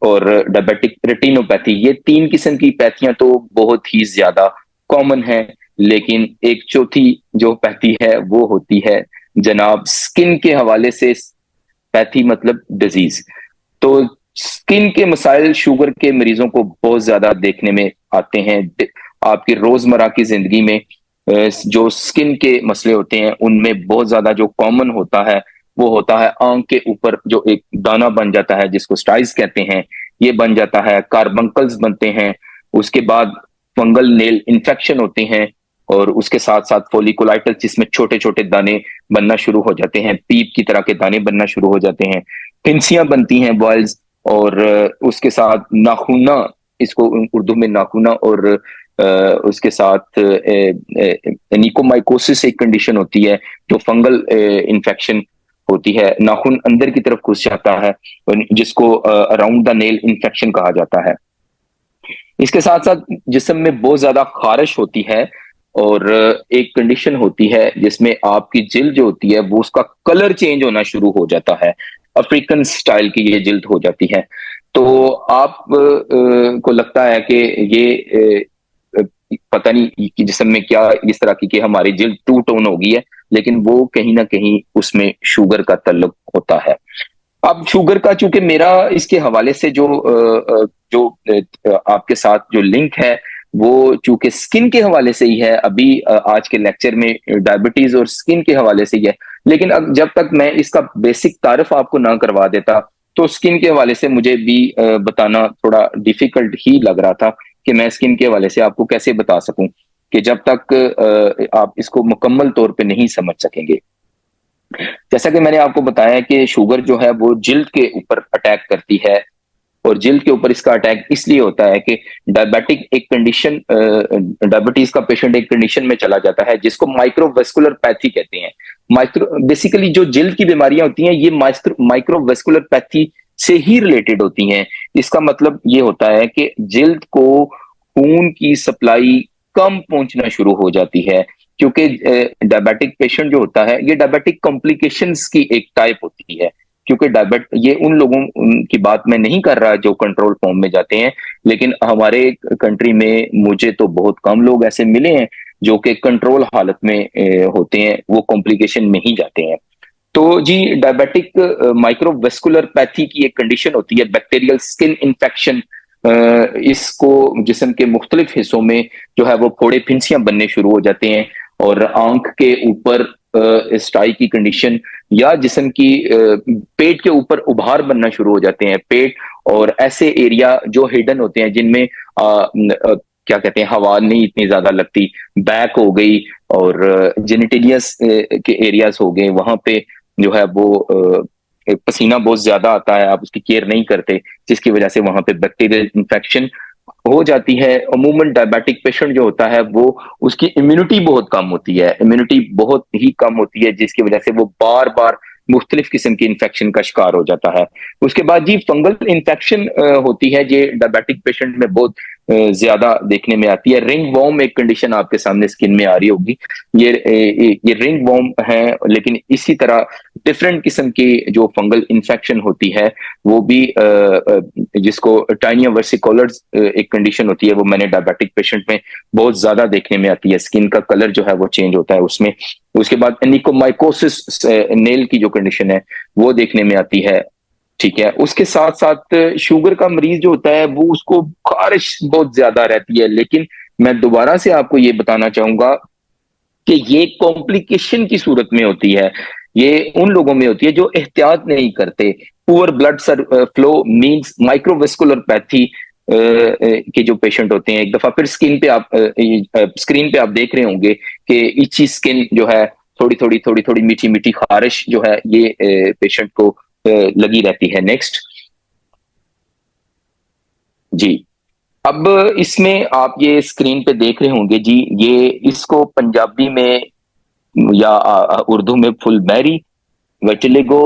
Speaker 1: और डायबिटिक रेटिनोपैथी, ये 3 किस्म की पैथियां तो बहुत ही ज्यादा कॉमन है। लेकिन एक चौथी जो पैथी है वो होती है जनाब स्किन के हवाले से, पैथी मतलब डिजीज। तो स्किन के मसाइल शुगर के मरीजों को बहुत ज्यादा देखने में आते हैं। आपकी रोजमर्रा की जिंदगी में जो स्किन के मसले होते हैं उनमें बहुत ज्यादा जो कॉमन होता है वो होता है आंख के ऊपर जो एक दाना बन जाता है जिसको स्टाइस कहते हैं, ये बन जाता है, कार्बंकल्स बनते हैं। उसके बाद फंगल नेल इन्फेक्शन होते हैं, और उसके साथ साथ फोलिकुलाइटिस जिसमें छोटे छोटे दाने बनना शुरू हो जाते हैं, पीप की तरह के दाने बनना शुरू हो जाते हैं, फिंसियां बनती हैं, बॉयल्स। और उसके साथ नाखूना, इसको उर्दू में नाखूना, और उसके साथ निकोमाइकोसिस एक कंडीशन होती है जो फंगल इन्फेक्शन होती है, नाखून अंदर की तरफ घुस जाता है, जिसको अराउंड द नेल इन्फेक्शन कहा जाता है। इसके साथ साथ जिस्म में बहुत ज्यादा खारिश होती है, और एक कंडीशन होती है जिसमें आपकी जिल्द जो होती है वो उसका कलर चेंज होना शुरू हो जाता है, अफ्रीकन स्टाइल की ये जिल्द हो जाती है। तो आप को लगता है कि ये पता नहीं कि जिस्म में क्या इस तरह की कि हमारी जिल्द टू टोन हो गई है, लेकिन वो कहीं ना कहीं उसमें शुगर का तल्लुक होता है। अब शुगर का चूंकि मेरा इसके हवाले से जो आपके साथ जो लिंक है वो चूंकि स्किन के हवाले से ही है, अभी आज के लेक्चर में डायबिटीज और स्किन के हवाले से ही है। लेकिन अब जब तक मैं इसका बेसिक तारफ आपको ना करवा देता तो स्किन के हवाले से मुझे भी बताना थोड़ा डिफिकल्ट ही लग रहा था कि मैं स्किन के हवाले से आपको कैसे बता सकूं, कि जब तक आप इसको मुकम्मल तौर पे नहीं समझ सकेंगे। जैसा कि मैंने आपको बताया कि शुगर जो है वो जिल्द के ऊपर अटैक करती है, और जिल्द के ऊपर इसका अटैक इसलिए होता है कि डायबिटिक एक कंडीशन, डायबिटीज का पेशेंट एक कंडीशन में चला जाता है जिसको माइक्रोवेस्कुलर पैथी कहते हैं। माइक्रो बेसिकली जो जिल्द की बीमारियां होती हैं ये माइक्रोवेस्कुलर पैथी से ही रिलेटेड होती हैं। इसका मतलब ये होता है कि जिल्द को खून की सप्लाई कम पहुंचना शुरू हो जाती है, क्योंकि डायबिटिक पेशेंट जो होता है ये डायबिटिक कॉम्प्लिकेशंस की एक टाइप होती है। क्योंकि डायबिट ये उन लोगों की बात मैं नहीं कर रहा जो कंट्रोल फॉर्म में जाते हैं, लेकिन हमारे कंट्री में मुझे तो बहुत कम लोग ऐसे मिले हैं जो कि कंट्रोल हालत में होते हैं, वो कॉम्प्लिकेशन में ही जाते हैं। तो जी, डायबिटिक माइक्रोवेस्कुलर पैथी की एक कंडीशन होती है, बैक्टीरियल स्किन इन्फेक्शन। इसको जिस्म के मुख्तलिफ हिस्सों में जो है वो फोड़े फिंसियां बनने शुरू हो जाते हैं, और आंख के ऊपर स्टाई की कंडीशन, या जिस्म की पेट के ऊपर उभार बनना शुरू हो जाते हैं। पेट और ऐसे एरिया जो हिडन होते हैं जिनमें क्या कहते हैं, हवा नहीं इतनी ज्यादा लगती, बैक हो गई और जेनिटेलियस के एरियाज हो गए, वहां पे जो है वो पसीना बहुत ज्यादा आता है, आप उसकी केयर नहीं करते, जिसकी वजह से वहां पे बैक्टीरियल इन्फेक्शन हो जाती है। अमूमन डायबिटिक पेशेंट जो होता है वो, उसकी इम्यूनिटी बहुत कम होती है, इम्यूनिटी बहुत ही कम होती है, जिसकी वजह से वो बार बार मुख्तलिफ किस्म की इन्फेक्शन का शिकार हो जाता है। उसके बाद जी फंगल इन्फेक्शन होती है, ये डायबिटिक पेशेंट में बहुत ज्यादा देखने में आती है। रिंग वॉर्म एक कंडीशन आपके सामने स्किन में आ रही होगी, ये रिंग वॉर्म है, लेकिन इसी तरह डिफरेंट किस्म की जो फंगल इन्फेक्शन होती है वो भी जिसको टाइनिया वर्सिकोलर्स एक कंडीशन होती है, वो मैंने डायबिटिक पेशेंट में बहुत ज्यादा देखने में आती है। स्किन का कलर जो है वो चेंज होता है उसमें। उसके बाद एनिकोमाइकोसिस नेल की जो कंडीशन है वो देखने में आती है। ठीक है, उसके साथ साथ शुगर का मरीज जो होता है वो, उसको खारिश बहुत ज्यादा रहती है, लेकिन मैं दोबारा से आपको ये बताना चाहूंगा कि ये कॉम्प्लिकेशन की सूरत में होती है, ये उन लोगों में होती है जो एहतियात नहीं करते। Poor blood flow means microvascular pathy के जो पेशेंट होते हैं, एक दफा फिर स्क्रीन पे आप देख रहे होंगे कि इची स्किन जो है, थोड़ी थोड़ी मीठी मीठी खारिश जो है, ये पेशेंट को लगी रहती है। नेक्स्ट जी। अब इसमें आप ये स्क्रीन पे देख रहे होंगे जी, ये इसको पंजाबी में या उर्दू में फुलबेरी वेटिलिगो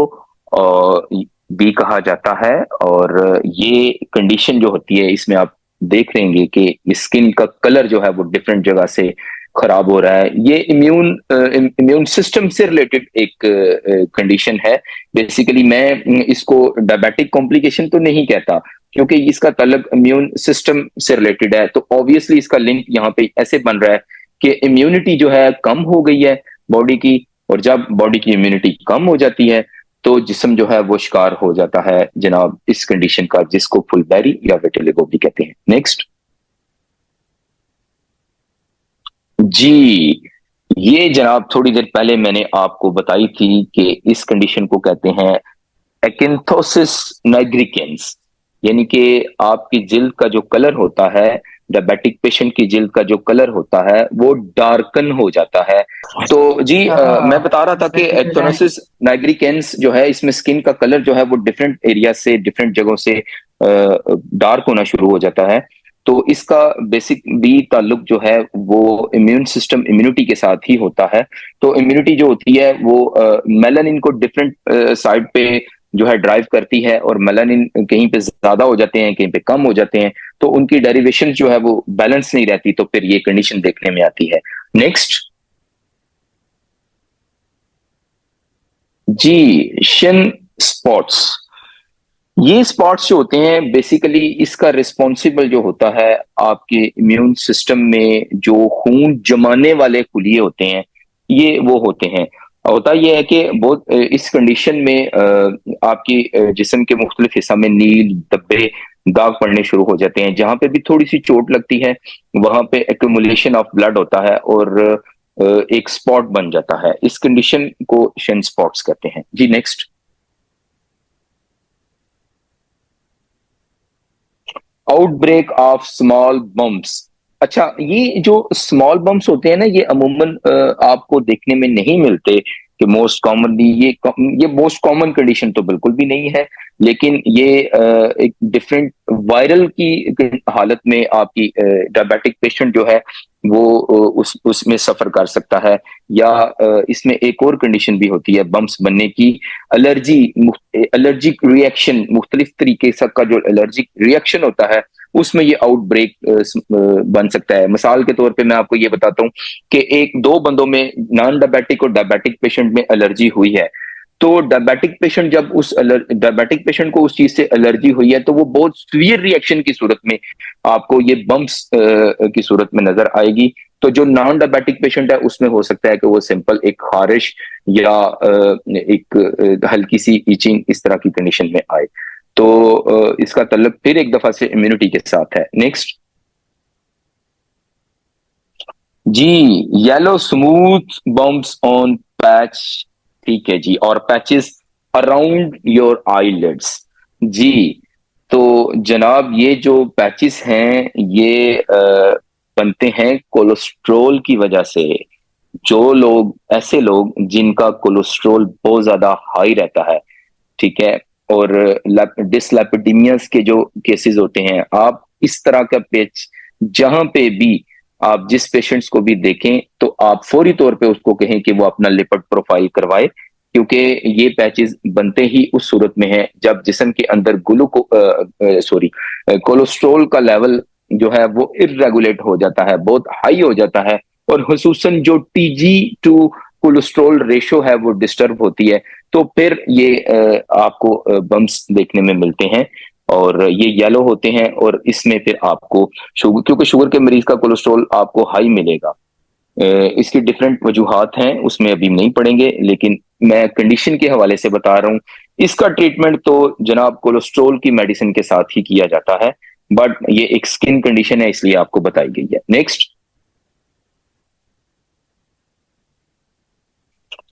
Speaker 1: भी कहा जाता है। और ये कंडीशन जो होती है, इसमें आप देख रहे हैं कि स्किन का कलर जो है वो डिफरेंट जगह से खराब हो रहा है। ये इम्यून सिस्टम से रिलेटेड एक कंडीशन है। बेसिकली मैं इसको डायबिटिक कॉम्प्लिकेशन तो नहीं कहता, क्योंकि इसका तलब इम्यून सिस्टम से रिलेटेड है, तो ऑब्वियसली इसका लिंक यहाँ पे ऐसे बन रहा है कि इम्यूनिटी जो है कम हो गई है बॉडी की, और जब बॉडी की इम्यूनिटी कम हो जाती है तो जिस्म जो है वो शिकार हो जाता है जनाब इस कंडीशन का, जिसको फुलबेरी या विटिलिगो भी कहते हैं। नेक्स्ट जी, ये जनाब थोड़ी देर पहले मैंने आपको बताई थी कि इस कंडीशन को कहते हैं एकिंथोसिस नाइग्रिकेंस, यानी कि आपकी जिल्द का जो कलर होता है, डायबिटिक पेशेंट की जिल्द का जो कलर होता है वो डार्कन हो जाता है। तो जी मैं बता रहा था कि एक्टोनोसिस नाइग्रिकेंस जो है, इसमें स्किन का कलर जो है वो डिफरेंट एरिया से, डिफरेंट जगहों से डार्क होना शुरू हो जाता है। तो इसका बेसिक भी ताल्लुक जो है वो इम्यून सिस्टम, इम्यूनिटी के साथ ही होता है। तो इम्यूनिटी जो होती है वो मेलानिन को डिफरेंट साइड पे जो है ड्राइव करती है, और मेलानिन कहीं पे ज्यादा हो जाते हैं, कहीं पे कम हो जाते हैं, तो उनकी डेरिवेशन जो है वो बैलेंस नहीं रहती, तो फिर ये कंडीशन देखने में आती है। नेक्स्ट जी, शिन स्पॉट्स। ये स्पॉट्स जो होते हैं बेसिकली इसका रिस्पॉन्सिबल जो होता है आपके इम्यून सिस्टम में, जो खून जमाने वाले खुलिये होते हैं, ये वो होते हैं। होता यह है कि बहुत इस कंडीशन में आपकी जिस्म के मुख्तलिफ हिस्सा में नील धब्बे, दाग पड़ने शुरू हो जाते हैं। जहां पे भी थोड़ी सी चोट लगती है वहां पे एक्यूमुलेशन ऑफ ब्लड होता है और एक स्पॉट बन जाता है। इस कंडीशन को शिन स्पॉट्स कहते हैं जी। Next outbreak of small bumps. अच्छा, ये जो स्मॉल बम्प्स होते हैं ना, ये अमूमन आपको देखने में नहीं मिलते कि मोस्ट कॉमनली ये मोस्ट कॉमन कंडीशन तो बिल्कुल भी नहीं है, लेकिन ये एक डिफरेंट वायरल की हालत में आपकी डायबिटिक पेशेंट जो है वो उसमें सफर कर सकता है। या इसमें एक और कंडीशन भी होती है बम्प्स बनने की, एलर्जी, एलर्जिक रिएक्शन, मुख्तलिफ तरीके से का जो एलर्जिक रिएक्शन होता है उसमें ये आउटब्रेक बन सकता है। मिसाल के तौर पे मैं आपको ये बताता हूँ कि एक दो बंदों में नॉन डायबिटिक और डायबिटिक पेशेंट में एलर्जी हुई है, तो डायबिटिक पेशेंट जब उस डायबिटिक पेशेंट को उस चीज से एलर्जी हुई है तो वो बहुत सीवियर रिएक्शन की सूरत में आपको ये बम्प्स की सूरत में नजर आएगी। तो जो नॉन डायबिटिक पेशेंट है उसमें हो सकता है कि वो सिंपल एक खारिश या एक हल्की सी इचिंग इस तरह की कंडीशन में आए। तो इसका तल्लुक फिर एक दफा से इम्यूनिटी के साथ है। नेक्स्ट जी, yellow smooth bumps on patch, ठीक है जी, और पैचेस अराउंड योर आईलिड्स। जी, तो जनाब ये जो पैचेस हैं ये बनते हैं कोलेस्ट्रॉल की वजह से। जो लोग, ऐसे लोग जिनका कोलेस्ट्रॉल बहुत ज्यादा हाई रहता है, ठीक है, और डिसलिपिडीमियास के जो केसेस होते हैं, आप इस तरह का पेच जहां पे भी आप जिस पेशेंट्स को भी देखें तो आप फौरी तौर पे उसको कहें कि वो अपना लिपिड प्रोफाइल करवाए, क्योंकि ये पैचेस बनते ही उस सूरत में है जब जिस्म के अंदर कोलेस्ट्रॉल का लेवल जो है वो इरेगुलेट हो जाता है, बहुत हाई हो जाता है, और हुसूसन जो टीजी टू कोलेस्ट्रॉल रेशो है वो डिस्टर्ब होती है। तो फिर ये आपको बम्प्स देखने में मिलते हैं और ये येलो होते हैं, और इसमें फिर आपको शुगर, क्योंकि शुगर के मरीज का कोलेस्ट्रॉल आपको हाई मिलेगा। इसकी डिफरेंट वजूहात हैं, उसमें अभी नहीं पढ़ेंगे, लेकिन मैं कंडीशन के हवाले से बता रहा हूं। इसका ट्रीटमेंट तो जनाब कोलेस्ट्रॉल की मेडिसिन के साथ ही किया जाता है, बट ये एक स्किन कंडीशन है इसलिए आपको बताई गई है। नेक्स्ट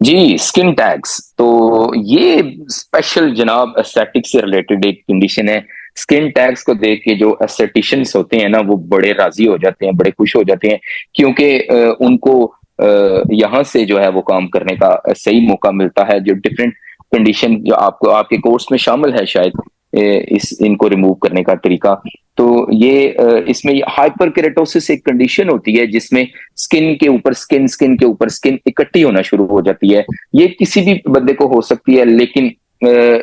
Speaker 1: जी, स्किन टैग्स, तो ये स्पेशल जनाब एस्थेटिक से रिलेटेड एक कंडीशन है। स्किन टैग्स को देख के जो एस्थेटिशियंस होते हैं ना वो बड़े राजी हो जाते हैं, बड़े खुश हो जाते हैं, क्योंकि उनको यहाँ से जो है वो काम करने का सही मौका मिलता है। जो डिफरेंट कंडीशन जो आपको आपके कोर्स में शामिल है शायद, इस इनको रिमूव करने का तरीका। तो ये इसमें हाइपर केरेटोसिस एक कंडीशन होती है जिसमें स्किन के ऊपर स्किन, स्किन के ऊपर स्किन इकट्ठी होना शुरू हो जाती है। ये किसी भी बंदे को हो सकती है, लेकिन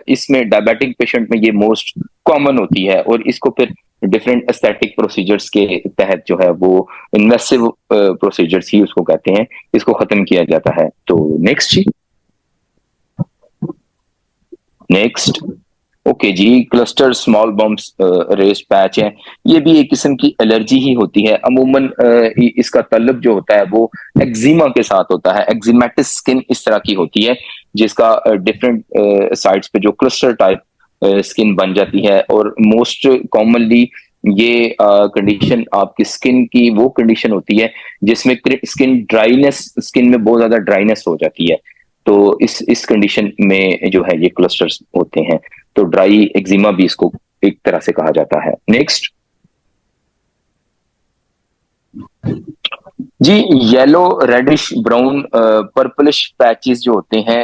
Speaker 1: इसमें डायबिटिक पेशेंट में ये मोस्ट कॉमन होती है, और इसको फिर डिफरेंट एस्थेटिक प्रोसीजर्स के तहत जो है वो इन्वेसिव प्रोसीजर्स ही उसको कहते हैं, इसको खत्म किया जाता है। तो नेक्स्ट जी, नेक्स्ट ओके जी, cluster small bumps raised patch है। ये भी एक किस्म की एलर्जी ही होती है। अमूमन इसका तल्लुक जो होता है वो एक्जिमा के साथ होता है। एक्जिमेटिस स्किन इस तरह की होती है जिसका डिफरेंट साइड्स पे जो क्लस्टर टाइप स्किन बन जाती है, और मोस्ट कॉमनली ये कंडीशन आपकी स्किन की वो कंडीशन होती है जिसमें स्किन ड्राइनेस, स्किन में बहुत ज्यादा ड्राइनेस हो जाती है। तो इस कंडीशन में जो है ये क्लस्टर्स होते हैं। तो ड्राई एक्जिमा भी इसको एक तरह से कहा जाता है। नेक्स्ट जी, yellow reddish brown purplish patches जो होते हैं,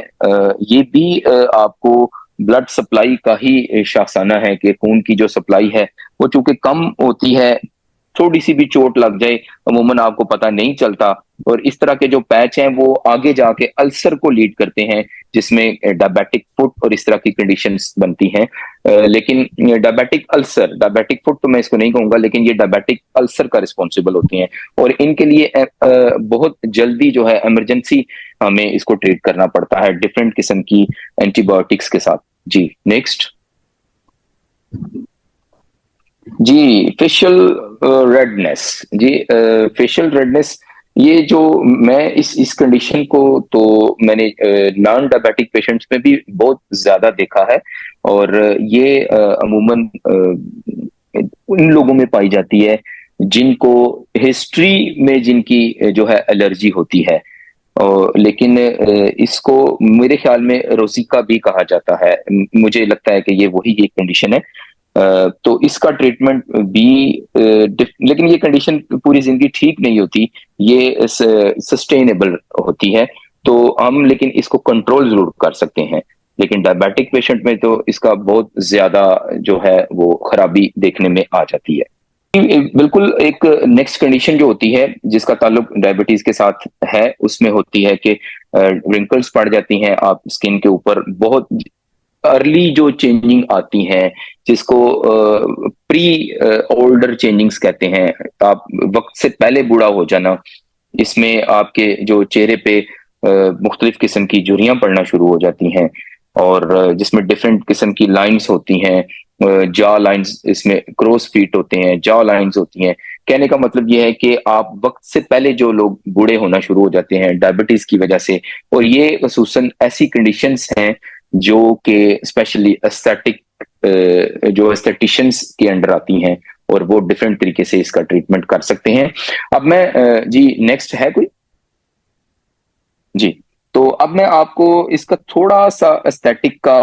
Speaker 1: ये भी आपको ब्लड सप्लाई का ही शासाना है कि खून की जो सप्लाई है वो चूंकि कम होती है, थोड़ी सी भी चोट लग जाए अमूमन आपको पता नहीं चलता, और इस तरह के जो पैच हैं वो आगे जाके अल्सर को लीड करते हैं जिसमें डायबिटिक फुट और इस तरह की कंडीशंस बनती हैं। लेकिन डायबिटिक फुट तो मैं इसको नहीं कहूंगा, लेकिन ये डायबिटिक अल्सर का रिस्पॉन्सिबल होती हैं, और इनके लिए बहुत जल्दी जो है इमरजेंसी हमें इसको ट्रीट करना पड़ता है डिफरेंट किस्म की एंटीबायोटिक्स के साथ। जी, नेक्स्ट जी, फेशियल रेडनेस। जी, फेशियल रेडनेस, ये जो मैं इस कंडीशन को तो मैंने नॉन डायबिटिक पेशेंट्स में भी बहुत ज्यादा देखा है, और ये अमूमन उन लोगों में पाई जाती है जिनको हिस्ट्री में जिनकी जो है एलर्जी होती है। लेकिन इसको मेरे ख्याल में रोजिका भी कहा जाता है। मुझे लगता है कि ये वही एक कंडीशन है। तो इसका ट्रीटमेंट भी लेकिन ये कंडीशन पूरी जिंदगी ठीक नहीं होती, ये सस्टेनेबल होती है। तो हम लेकिन इसको कंट्रोल जरूर कर सकते हैं, लेकिन डायबिटिक पेशेंट में तो इसका बहुत ज्यादा जो है वो खराबी देखने में आ जाती है। बिल्कुल। एक नेक्स्ट कंडीशन जो होती है जिसका ताल्लुक डायबिटीज के साथ है, उसमें होती है कि रिंकल्स पड़ जाती हैं आप स्किन के ऊपर, बहुत अर्ली जो चेंजिंग आती हैं, जिसको प्री ओल्डर चेंजिंग्स कहते हैं, आप वक्त से पहले बूढ़ा हो जाना। इसमें आपके जो चेहरे पे मुख्तलिफ किस्म की झुर्रियां पड़ना शुरू हो जाती हैं, और जिसमें डिफरेंट किस्म की लाइंस होती हैं, जॉ लाइंस, इसमें क्रोस फीट होते हैं, जॉ लाइंस होती हैं। कहने का मतलब यह है कि आप वक्त से पहले जो लोग बूढ़े होना शुरू हो जाते हैं डायबिटीज की वजह से, और ये खसूसन ऐसी कंडीशंस हैं जो कि स्पेशली एस्थेटिक, जो एस्थेटिशियंस के अंडर आती हैं, और वो डिफरेंट तरीके से इसका ट्रीटमेंट कर सकते हैं। अब मैं जी, नेक्स्ट है कोई? जी, तो अब मैं आपको इसका थोड़ा सा एस्थेटिक का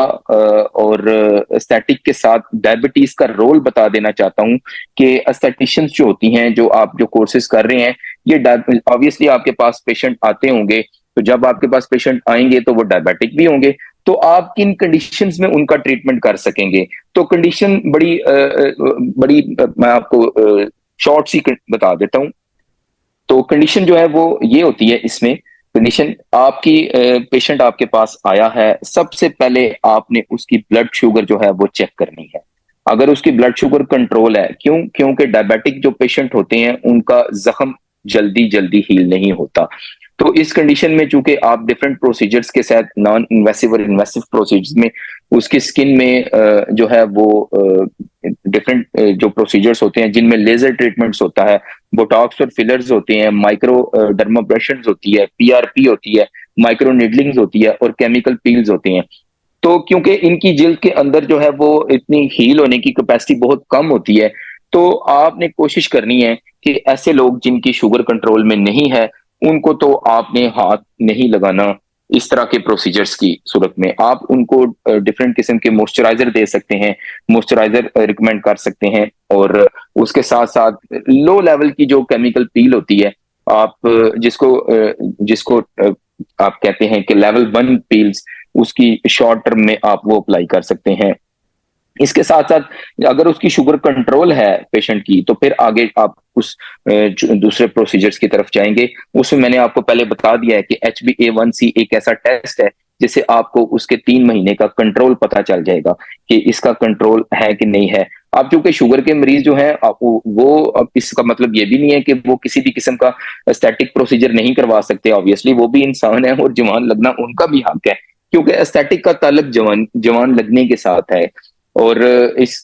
Speaker 1: और एस्थेटिक के साथ डायबिटीज का रोल बता देना चाहता हूं कि एस्थेटिशियंस जो होती हैं, जो आप जो कोर्सेज कर रहे हैं, ये ऑब्वियसली आपके पास पेशेंट आते होंगे, तो जब आपके पास पेशेंट आएंगे तो वो डायबिटिक भी होंगे, तो आप किन कंडीशंस में उनका ट्रीटमेंट कर सकेंगे? तो कंडीशन बड़ी मैं आपको शॉर्ट सी बता देता हूं। तो कंडीशन जो है वो ये होती है इसमें। कंडीशन आपकी, पेशेंट आपके पास आया है, सबसे पहले आपने उसकी ब्लड शुगर जो है वो चेक करनी है। अगर उसकी ब्लड शुगर कंट्रोल है, क्योंकि डायबिटिक जो पेशेंट होते हैं उनका जख्म जल्दी जल्दी हील नहीं होता। तो इस कंडीशन में चूंकि आप डिफरेंट प्रोसीजर्स के साथ, नॉन इन्वेसिव और इन्वेसिव प्रोसीजर्स में, उसकी स्किन में जो है वो डिफरेंट जो प्रोसीजर्स होते हैं, जिनमें लेजर ट्रीटमेंट्स होता है, बोटॉक्स और फिलर्स होते हैं, माइक्रो डर्माब्रेशंस होती है, पीआरपी होती है, माइक्रो निडलिंग्स होती है, और केमिकल पील्स होते हैं। तो क्योंकि इनकी जिल्द के अंदर जो है वो इतनी हील होने की कैपेसिटी बहुत कम होती है, तो आपने कोशिश करनी है कि ऐसे लोग जिनकी शुगर कंट्रोल में नहीं है, उनको तो आपने हाथ नहीं लगाना। इस तरह के प्रोसीजर्स की सूरत में आप उनको डिफरेंट किस्म के मॉइस्चराइजर दे सकते हैं, मॉइस्चराइजर रिकमेंड कर सकते हैं, और उसके साथ साथ लो लेवल की जो केमिकल पील होती है, आप जिसको जिसको आप कहते हैं कि लेवल 1 पील्स, उसकी शॉर्ट टर्म में आप वो अप्लाई कर सकते हैं। इसके साथ साथ अगर उसकी शुगर कंट्रोल है पेशेंट की, तो फिर आगे आप उस दूसरे प्रोसीजर्स की तरफ जाएंगे। उसमें मैंने आपको पहले बता दिया है कि HbA1c एक ऐसा टेस्ट है जिससे आपको उसके 3 महीने का कंट्रोल पता चल जाएगा कि इसका कंट्रोल है कि नहीं है। अब चूंकि शुगर के मरीज जो हैं, वो अब इसका मतलब ये भी नहीं है कि वो किसी भी किस्म का एस्थेटिक प्रोसीजर नहीं करवा सकते। ऑब्वियसली वो भी इंसान है, और जवान लगना उनका भी हक है, क्योंकि एस्थेटिक का ताल्लुक जवान जवान लगने के साथ है। और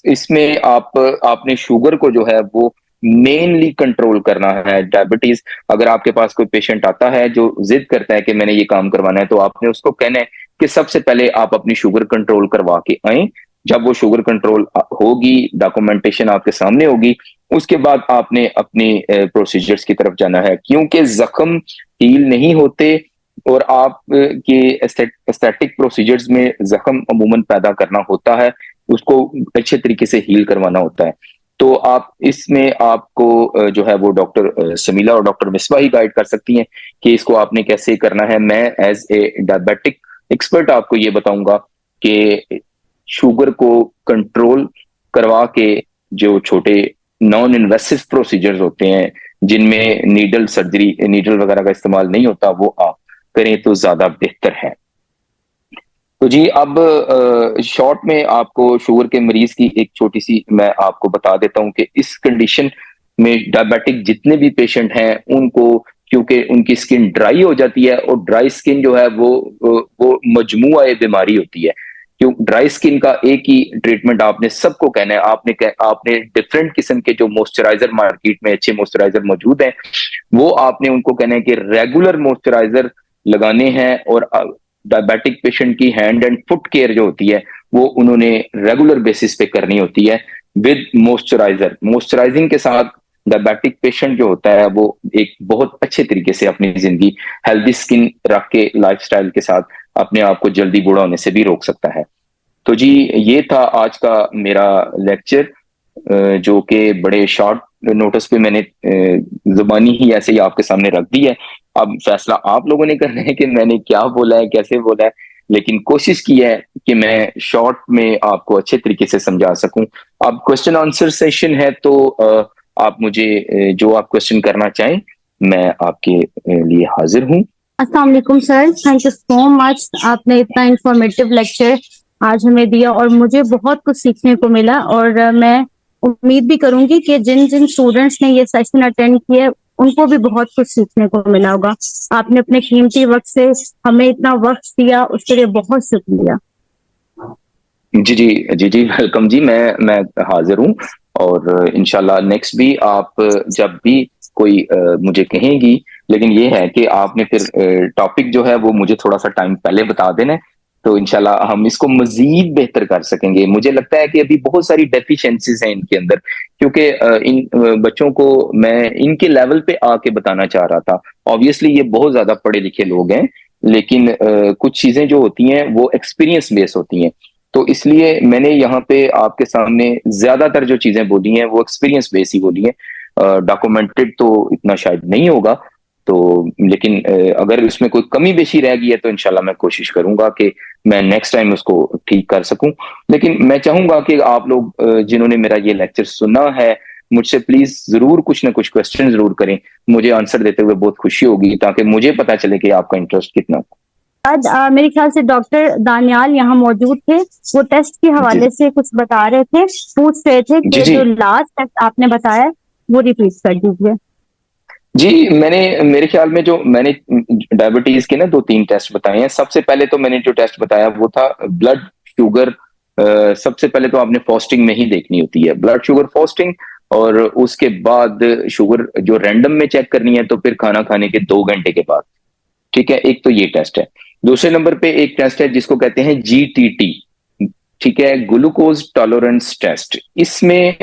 Speaker 1: इसमें आपने शुगर को जो है वो मेनली कंट्रोल करना है। डायबिटीज, अगर आपके पास कोई पेशेंट आता है जो जिद करता है कि मैंने ये काम करवाना है, तो आपने उसको कहना है कि सबसे पहले आप अपनी शुगर कंट्रोल करवा के आए। जब वो शुगर कंट्रोल होगी, डॉक्यूमेंटेशन आपके सामने होगी, उसके बाद आपने अपने प्रोसीजर्स की तरफ जाना है, क्योंकि जख्म हील नहीं होते, और आप के एस्थेटिक प्रोसीजर्स में जख्म अमूमन पैदा करना होता है, उसको अच्छे तरीके से हील करवाना होता है। तो आप इसमें आपको जो है वो डॉक्टर समीला और डॉक्टर मिसबा ही गाइड कर सकती हैं कि इसको आपने कैसे करना है। मैं एज ए डायबिटिक एक्सपर्ट आपको ये बताऊंगा कि शुगर को कंट्रोल करवा के जो छोटे नॉन इन्वेसिव प्रोसीजर्स होते हैं, जिनमें नीडल वगैरह का इस्तेमाल नहीं होता, वो आप करें तो ज्यादा बेहतर है। तो जी, अब शॉर्ट में आपको शुगर के मरीज की एक छोटी सी मैं आपको बता देता हूं कि इस कंडीशन में डायबिटिक जितने भी पेशेंट हैं, उनको, क्योंकि उनकी स्किन ड्राई हो जाती है, और ड्राई स्किन जो है वो मजमुआ बीमारी होती है। क्यों ड्राई स्किन का एक ही ट्रीटमेंट आपने सबको कहना है, आपने डिफरेंट किस्म के जो मॉइस्चराइजर मार्केट में अच्छे मॉइस्चराइजर मौजूद हैं, वो आपने उनको कहना है कि रेगुलर मॉइस्चराइजर लगाने हैं। और डायबिटिक पेशेंट की हैंड एंड फुट केयर जो होती है, वो उन्होंने रेगुलर बेसिस पे करनी होती है विद मॉइस्चराइजर। मॉइस्चराइजिंग के साथ डायबिटिक पेशेंट जो होता है वो एक बहुत अच्छे तरीके से अपनी जिंदगी हेल्दी स्किन रख के, लाइफस्टाइल के साथ अपने आप को जल्दी बूढ़ा होने से भी रोक सकता है। तो जी, ये था आज का मेरा लेक्चर, जो कि बड़े शॉर्ट नोटिस पे मैंने जुबानी ही ऐसे ही आपके सामने रख दी है। अब फैसला आप लोगों ने करना है कि मैंने क्या बोला है, कैसे बोला है, लेकिन कोशिश की है कि मैं शॉर्ट में आपको अच्छे तरीके से समझा सकूं। अब क्वेश्चन आंसर सेशन है, तो आप मुझे जो आप क्वेश्चन करना चाहें मैं आपके लिए हाजिर हूँ।
Speaker 2: अस्सलाम वालेकुम sir, thank you so much. आपने इतना इंफॉर्मेटिव लेक्चर आज हमें दिया और मुझे बहुत कुछ सीखने को मिला, और मैं उम्मीद भी करूंगी कि जिन जिन स्टूडेंट्स ने ये सेशन अटेंड किए उनको भी बहुत कुछ सीखने को मिला होगा। आपने अपने कीमती वक्त से हमें इतना वक्त दिया, उसके लिए बहुत शुक्रिया।
Speaker 1: जी जी जी जी, वेलकम जी। मैं हाजिर हूँ और इंशाल्लाह नेक्स्ट भी आप जब भी कोई मुझे कहेंगी, लेकिन ये है कि आपने फिर टॉपिक जो है वो मुझे थोड़ा सा टाइम पहले बता देना है, तो इंशाल्लाह हम इसको मजीद बेहतर कर सकेंगे। मुझे लगता है कि अभी बहुत सारी डेफिशिएंसीज हैं इनके अंदर, क्योंकि इन बच्चों को मैं इनके लेवल पे आके बताना चाह रहा था। ऑब्वियसली ये बहुत ज्यादा पढ़े लिखे लोग हैं, लेकिन कुछ चीजें जो होती हैं वो एक्सपीरियंस बेस होती हैं। तो इसलिए मैंने यहाँ पे आपके सामने ज्यादातर जो चीजें बोली हैं वो एक्सपीरियंस बेस ही बोली हैं। डॉक्यूमेंटेड तो इतना शायद नहीं होगा, तो लेकिन अगर उसमें कोई कमी बेशी रह गई है तो इंशाल्लाह मैं कोशिश करूंगा कि मैं नेक्स्ट टाइम उसको ठीक कर सकूं। लेकिन मैं चाहूंगा कि आप लोग जिन्होंने मेरा ये लेक्चर सुना है, मुझसे प्लीज जरूर कुछ ना कुछ क्वेश्चन जरूर करें। मुझे आंसर देते हुए बहुत खुशी होगी, ताकि मुझे पता चले कि आपका इंटरेस्ट कितना।
Speaker 2: आज मेरे ख्याल से डॉक्टर दानियाल यहाँ मौजूद थे, वो टेस्ट के
Speaker 1: जी
Speaker 2: हवाले से कुछ बता रहे थे, पूछ रहे थे
Speaker 1: जी
Speaker 2: कि
Speaker 1: जी
Speaker 2: जो लास्ट टेस्ट आपने बताया वो रिपीट कर दीजिए।
Speaker 1: जी। मैंने मेरे ख्याल में जो मैंने डायबिटीज के ना 2-3 टेस्ट बताए हैं। सबसे पहले तो मैंने जो टेस्ट बताया वो था ब्लड शुगर। सबसे पहले तो आपने फास्टिंग में ही देखनी होती है ब्लड शुगर फास्टिंग, और उसके बाद शुगर जो रैंडम में चेक करनी है तो फिर खाना खाने के 2 घंटे के बाद। ठीक है, एक तो ये टेस्ट है। दूसरे नंबर पे एक टेस्ट है जिसको कहते हैं जीटीटी। ठीक है, ग्लूकोज टॉलरेंस टेस्ट। इसमें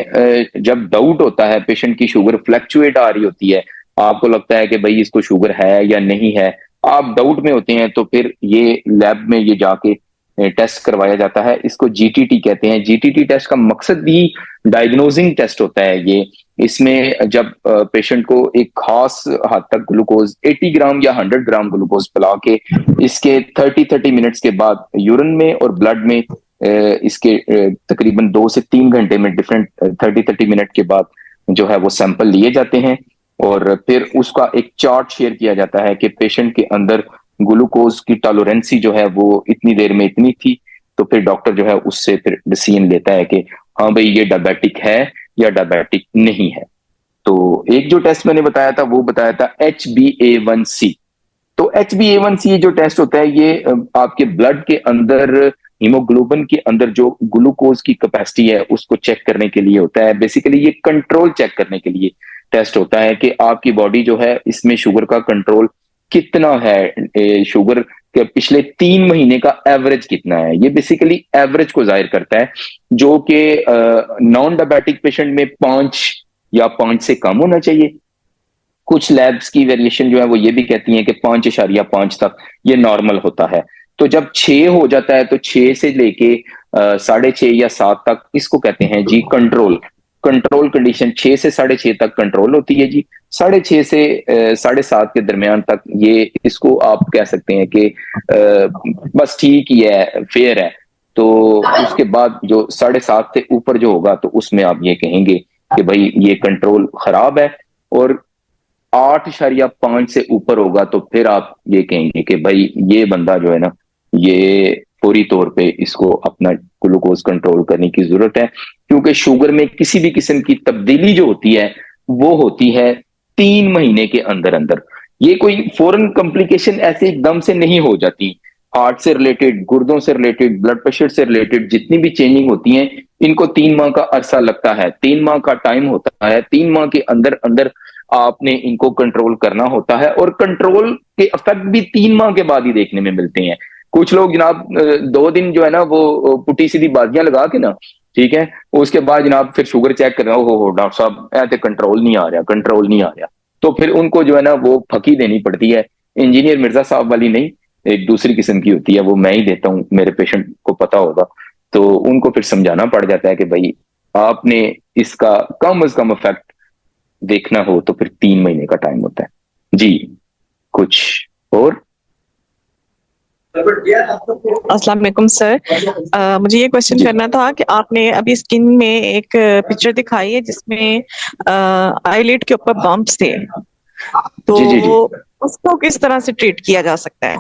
Speaker 1: जब डाउट होता है, पेशेंट की शुगर फ्लैक्चुएट आ रही होती है, आपको लगता है कि भाई इसको शुगर है या नहीं है, आप डाउट में होते हैं, तो फिर ये लैब में ये जाके टेस्ट करवाया जाता है। इसको जीटीटी कहते हैं। जीटीटी टेस्ट का मकसद भी डायग्नोजिंग टेस्ट होता है ये। इसमें जब पेशेंट को एक खास हद तक ग्लूकोज 80 ग्राम या 100 ग्राम ग्लूकोज पिला के इसके 30 मिनट्स के बाद यूरिन में और ब्लड में इसके तकरीबन 2 से 3 घंटे में डिफरेंट 30 मिनट के बाद जो है वो सैंपल लिए जाते हैं, और फिर उसका एक चार्ट शेयर किया जाता है कि पेशेंट के अंदर ग्लूकोज की टॉलरेंसी जो है वो इतनी देर में इतनी थी। तो फिर डॉक्टर जो है उससे फिर डिसीजन लेता है कि हाँ भाई ये डायबिटिक है या डायबिटिक नहीं है। तो एक जो टेस्ट मैंने बताया था वो बताया था HbA1c। तो HbA1c जो टेस्ट होता है ये आपके ब्लड के अंदर हीमोग्लोबिन के अंदर जो ग्लूकोज की कैपेसिटी है उसको चेक करने के लिए होता है। बेसिकली ये कंट्रोल चेक करने के लिए टेस्ट होता है कि आपकी बॉडी जो है इसमें शुगर का कंट्रोल कितना है, शुगर के पिछले 3 महीने का एवरेज कितना है। ये बेसिकली एवरेज को जाहिर करता है, जो कि नॉन डायबिटिक पेशेंट में 5 या 5 से कम होना चाहिए। कुछ लैब्स की वेरिएशन जो है वो ये भी कहती हैं कि 5.5 तक ये नॉर्मल होता है। तो जब 6 हो जाता है तो 6 से लेके 6.5 या 7 तक इसको कहते हैं जी कंट्रोल। कंट्रोल कंडीशन 6 से 6.5 तक कंट्रोल होती है जी। 6.5 से 7.5 के दरमियान तक ये इसको आप कह सकते हैं कि बस ठीक ही है, फेयर है। तो उसके बाद जो 7.5 से ऊपर जो होगा तो उसमें आप ये कहेंगे कि भाई ये कंट्रोल खराब है। और 8.5 से ऊपर होगा तो फिर आप ये कहेंगे कि भाई ये बंदा जो है ना, ये फौरी तौर पे इसको अपना ग्लूकोज कंट्रोल करने की जरूरत है, क्योंकि शुगर में किसी भी किस्म की तब्दीली जो होती है वो होती है 3 महीने के अंदर अंदर। ये कोई फौरन कॉम्प्लिकेशन ऐसे एकदम से नहीं हो जाती। हार्ट से रिलेटेड, गुर्दों से रिलेटेड, ब्लड प्रेशर से रिलेटेड जितनी भी चेंजिंग होती हैं, इनको 3 माह का अरसा लगता है, 3 माह का टाइम होता है। 3 माह के अंदर अंदर आपने इनको कंट्रोल करना होता है, और कंट्रोल के इफेक्ट भी 3 माह के बाद ही देखने में मिलते हैं। कुछ लोग जनाब 2 दिन जो है ना वो पुट्टी सीधी बाजियां लगा के ना, ठीक है, उसके बाद जनाब फिर शुगर चेक कर रहा हो डॉक्टर साहब ऐसे कंट्रोल नहीं आ रहा, कंट्रोल नहीं आ रहा। तो फिर उनको जो है ना वो फकी देनी पड़ती है। इंजीनियर मिर्जा साहब वाली नहीं, एक दूसरी किस्म की होती है, वो मैं ही देता हूँ, मेरे पेशेंट को पता होगा। तो उनको फिर समझाना पड़ जाता है कि भाई आपने इसका कम से कम इफेक्ट देखना हो तो फिर 3 महीने का टाइम होता है जी। कुछ और?
Speaker 3: अस्सलाम वालेकुम सर। मुझे ये क्वेश्चन
Speaker 1: जी
Speaker 3: करना था कि आपने अभी स्किन में एक पिक्चर दिखाई है जिसमें आईलिड के ऊपर बम्प्स थे, तो
Speaker 1: जी जी जी।
Speaker 3: उसको किस तरह से ट्रीट किया जा सकता है?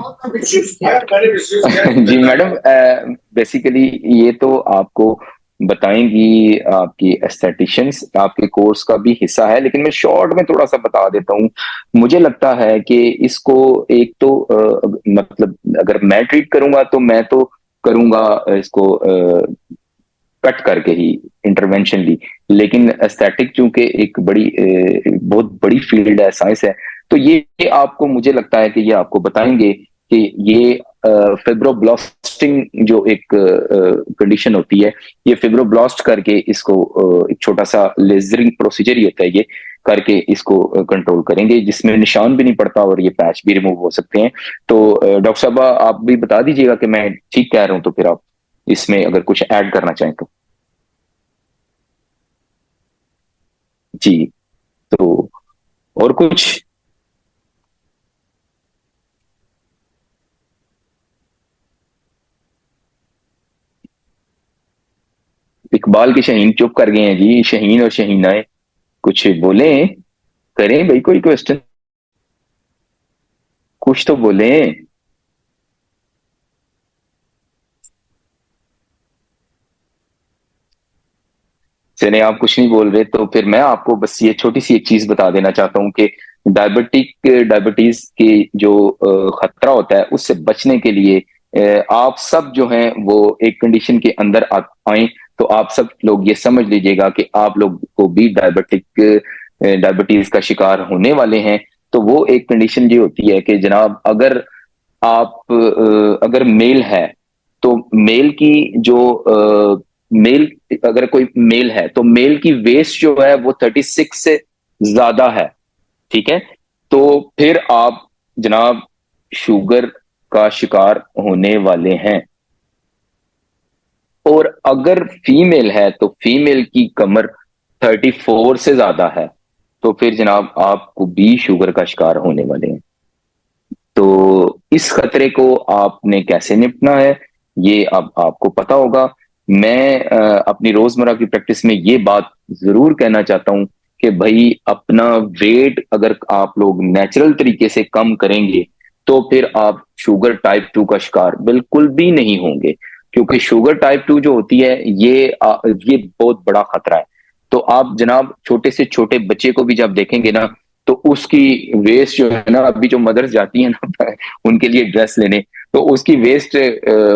Speaker 1: जी मैडम, बेसिकली ये तो आपको बताएंगी आपकी एस्थेटिशियंस, आपके कोर्स का भी हिस्सा है, लेकिन मैं शॉर्ट में थोड़ा सा बता देता हूँ। मुझे लगता है कि इसको एक तो मतलब अगर मैं ट्रीट करूंगा तो मैं तो करूंगा इसको कट करके ही, इंटरवेंशन ली। लेकिन एस्थेटिक चूंकि एक बड़ी बहुत बड़ी फील्ड है, साइंस है, तो ये आपको, मुझे लगता है कि ये आपको बताएंगे कि ये फिब्रोब्लास्टिंग जो एक कंडीशन होती है, ये फिब्रोब्लास्ट करके इसको एक छोटा सा लेजरिंग प्रोसीजर ही होता है, ये करके इसको कंट्रोल करेंगे, जिसमें निशान भी नहीं पड़ता और ये पैच भी रिमूव हो सकते हैं। तो डॉक्टर साहब आप भी बता दीजिएगा कि मैं ठीक कह रहा हूं, तो फिर आप इसमें अगर कुछ ऐड करना चाहें तो। जी। तो और कुछ? इकबाल के शहीन चुप कर गए हैं जी, शहीन और शहीनाएं कुछ बोले, करें भाई कोई क्वेश्चन, कुछ तो बोले। चले आप कुछ नहीं बोल रहे तो फिर मैं आपको बस ये छोटी सी एक चीज बता देना चाहता हूँ कि डायबिटीज के जो खतरा होता है उससे बचने के लिए आप सब जो हैं वो एक कंडीशन के अंदर आए, तो आप सब लोग ये समझ लीजिएगा कि आप लोग को भी डायबिटीज का शिकार होने वाले हैं। तो वो एक कंडीशन ये होती है कि जनाब, अगर आप अगर मेल है तो मेल की जो मेल, अगर कोई मेल है तो मेल की वेस्ट जो है वो 36 से ज्यादा है, ठीक है, तो फिर आप जनाब शुगर का शिकार होने वाले हैं। और अगर फीमेल है तो फीमेल की कमर 34 से ज्यादा है, तो फिर जनाब आपको भी शुगर का शिकार होने वाले हैं। तो इस खतरे को आपने कैसे निपटना है, ये अब आपको पता होगा। मैं अपनी रोजमर्रा की प्रैक्टिस में ये बात जरूर कहना चाहता हूं कि भाई अपना वेट अगर आप लोग नेचुरल तरीके से कम करेंगे तो फिर आप शुगर टाइप 2 का शिकार बिल्कुल भी नहीं होंगे, क्योंकि शुगर टाइप 2 जो होती है ये बहुत बड़ा खतरा है। तो आप जनाब छोटे से छोटे बच्चे को भी जब देखेंगे ना, तो उसकी वेस्ट जो है ना, अभी जो मदर्स जाती है ना उनके लिए ड्रेस लेने, तो उसकी वेस्ट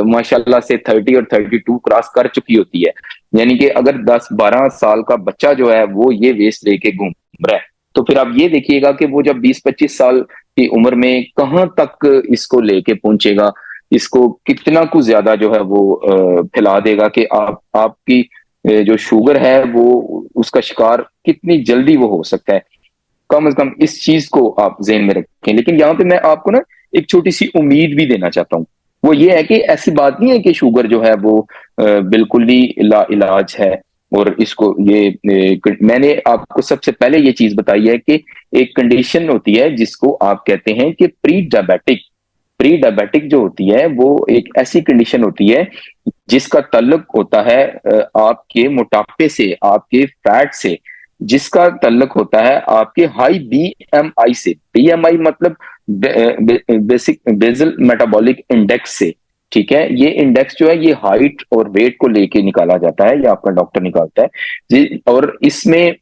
Speaker 1: माशाल्लाह से 30 और 32 क्रॉस कर चुकी होती है। यानी कि अगर 10-12 साल का बच्चा जो है वो ये वेस्ट लेके घूम रहा है, तो फिर आप ये देखिएगा कि वो जब 20-25 साल की उम्र में कहां तक इसको लेके पहुंचेगा, इसको कितना कुछ ज्यादा जो है वो फैला देगा कि आपकी जो शुगर है वो उसका शिकार कितनी जल्दी वो हो सकता है। कम से कम इस चीज को आप ज़हन में रखें। लेकिन यहाँ पे मैं आपको ना एक छोटी सी उम्मीद भी देना चाहता हूँ, वो ये है कि ऐसी बात नहीं है कि शुगर जो है वो बिल्कुल ही ला इलाज है। और इसको मैंने आपको सबसे पहले ये चीज बताई है कि एक कंडीशन होती है जिसको आप कहते हैं कि प्री डायबिटिक जो होती है वो एक ऐसी कंडीशन होती है जिसका तल्लुक होता है आपके मोटापे से, आपके फैट से, जिसका तल्लुक होता है आपके हाई बीएमआई से। बीएमआई मतलब बेसिक बेजल मेटाबॉलिक इंडेक्स से, ठीक है। ये इंडेक्स जो है ये हाइट और वेट को लेके निकाला जाता है, या आपका डॉक्टर निकालता है जी। और इसमें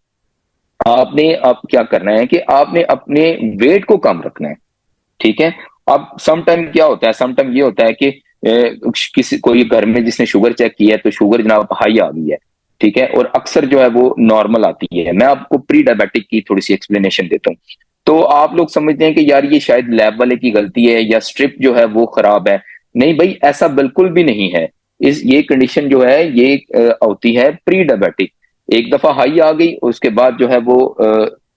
Speaker 1: आपने अब क्या करना है कि आपने अपने वेट को कम रखना है, ठीक है। अब सम टाइम क्या होता है, सम टाइम ये होता है कि किसी कोई घर में जिसने शुगर चेक किया है तो शुगर जनाब हाई आ गई है, ठीक है, और अक्सर जो है वो नॉर्मल आती है। मैं आपको प्री डायबिटिक की थोड़ी सी एक्सप्लेनेशन देता हूँ। तो आप लोग समझते हैं कि यार ये शायद लैब वाले की गलती है या स्ट्रिप जो है वो खराब है। नहीं भाई, ऐसा बिल्कुल भी नहीं है। ये कंडीशन जो है ये होती है प्री डायबिटिक। एक दफा हाई आ गई, उसके बाद जो है वो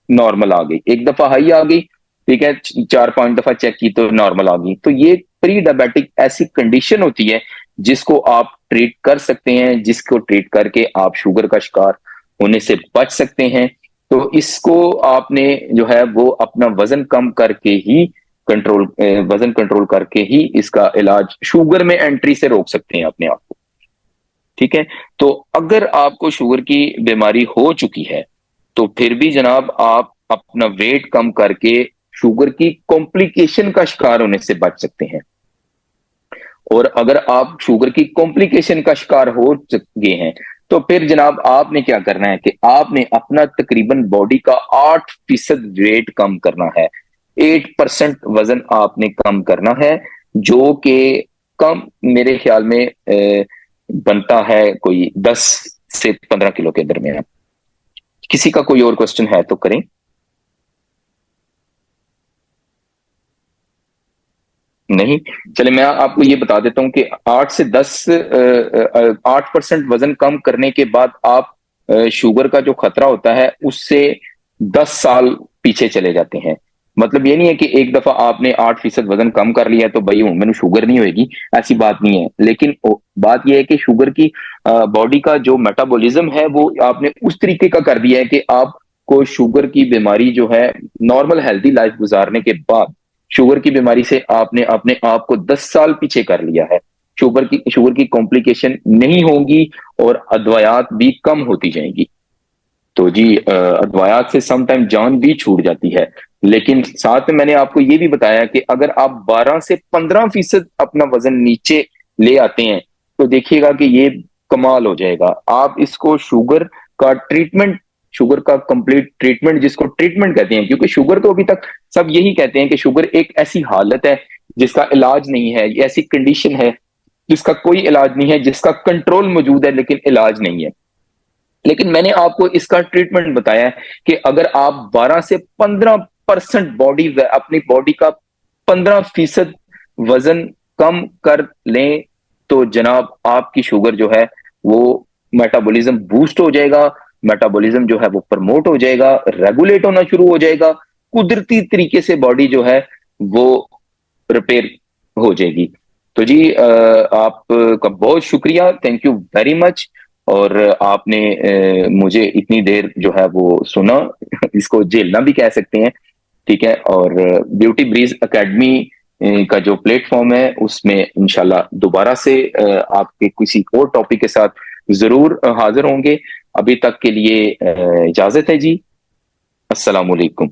Speaker 1: नॉर्मल आ गई, एक दफा हाई आ गई, ठीक है, 4-5 दफा चेक की तो नॉर्मल आ गई। तो ये प्री डायबिटिक ऐसी कंडीशन होती है जिसको आप ट्रीट कर सकते हैं, जिसको ट्रीट करके आप शुगर का शिकार होने से बच सकते हैं। तो इसको आपने जो है वो अपना वजन कम करके ही कंट्रोल, वजन कंट्रोल करके ही इसका इलाज शुगर में एंट्री से रोक सकते हैं अपने आप को। ठीक है, तो अगर आपको शुगर की बीमारी हो चुकी है तो फिर भी जनाब आप अपना वेट कम करके शुगर की कॉम्प्लिकेशन का शिकार होने से बच सकते हैं। और अगर आप शुगर की कॉम्प्लिकेशन का शिकार हो गए हैं तो फिर जनाब आपने क्या करना है कि आपने अपना तकरीबन बॉडी का 8% वेट कम करना है, 8% वजन आपने कम करना है, जो कि कम मेरे ख्याल में बनता है कोई 10 से 15 किलो के दरमियान। किसी का कोई और क्वेश्चन है तो करें। नहीं, चले मैं आपको ये बता देता हूं कि 8% वजन कम करने के बाद आप शुगर का जो खतरा होता है उससे 10 साल पीछे चले जाते हैं। मतलब ये नहीं है कि एक दफा आपने 8% वजन कम कर लिया तो भाई मैंने शुगर नहीं होगी, ऐसी बात नहीं है। लेकिन बात यह है कि शुगर की बॉडी का जो मेटाबॉलिज्म है वो आपने उस तरीके का कर दिया है कि आपको शुगर की बीमारी जो है, नॉर्मल हेल्दी लाइफ गुजारने के बाद शुगर की बीमारी से आपने अपने आप को 10 साल पीछे कर लिया है। शुगर की कॉम्प्लिकेशन नहीं होगी और अद्वयात भी कम होती जाएंगी। तो जी अद्वयात से समटाइम जान भी छूट जाती है। लेकिन साथ में मैंने आपको ये भी बताया कि अगर आप 12 से 15% अपना वजन नीचे ले आते हैं तो देखिएगा कि ये कमाल हो जाएगा। आप इसको शुगर का ट्रीटमेंट, शुगर का कंप्लीट ट्रीटमेंट जिसको ट्रीटमेंट कहते हैं, क्योंकि शुगर तो अभी तक सब यही कहते हैं कि शुगर एक ऐसी हालत है जिसका इलाज नहीं है, ये ऐसी कंडीशन है जिसका कोई इलाज नहीं है, जिसका कंट्रोल मौजूद है लेकिन इलाज नहीं है। लेकिन मैंने आपको इसका ट्रीटमेंट बताया है कि अगर आप 12 से 15% बॉडी, अपनी बॉडी का 15% वजन कम कर लें तो जनाब आपकी शुगर जो है वो मेटाबॉलिज्म बूस्ट हो जाएगा, मेटाबॉलिज्म जो है वो प्रमोट हो जाएगा, रेगुलेट होना शुरू हो जाएगा, कुदरती तरीके से बॉडी जो है वो रिपेयर हो जाएगी। तो जी आपका बहुत शुक्रिया, थैंक यू वेरी मच। और आपने मुझे इतनी देर जो है वो सुना, इसको झेलना भी कह सकते हैं। ठीक है, और ब्यूटी ब्रीज एकेडमी का जो प्लेटफॉर्म है उसमें इंशाल्लाह दोबारा से आपके किसी और टॉपिक के साथ जरूर हाजिर होंगे। अभी तक के लिए इजाजत है जी, अस्सलाम वालेकुम।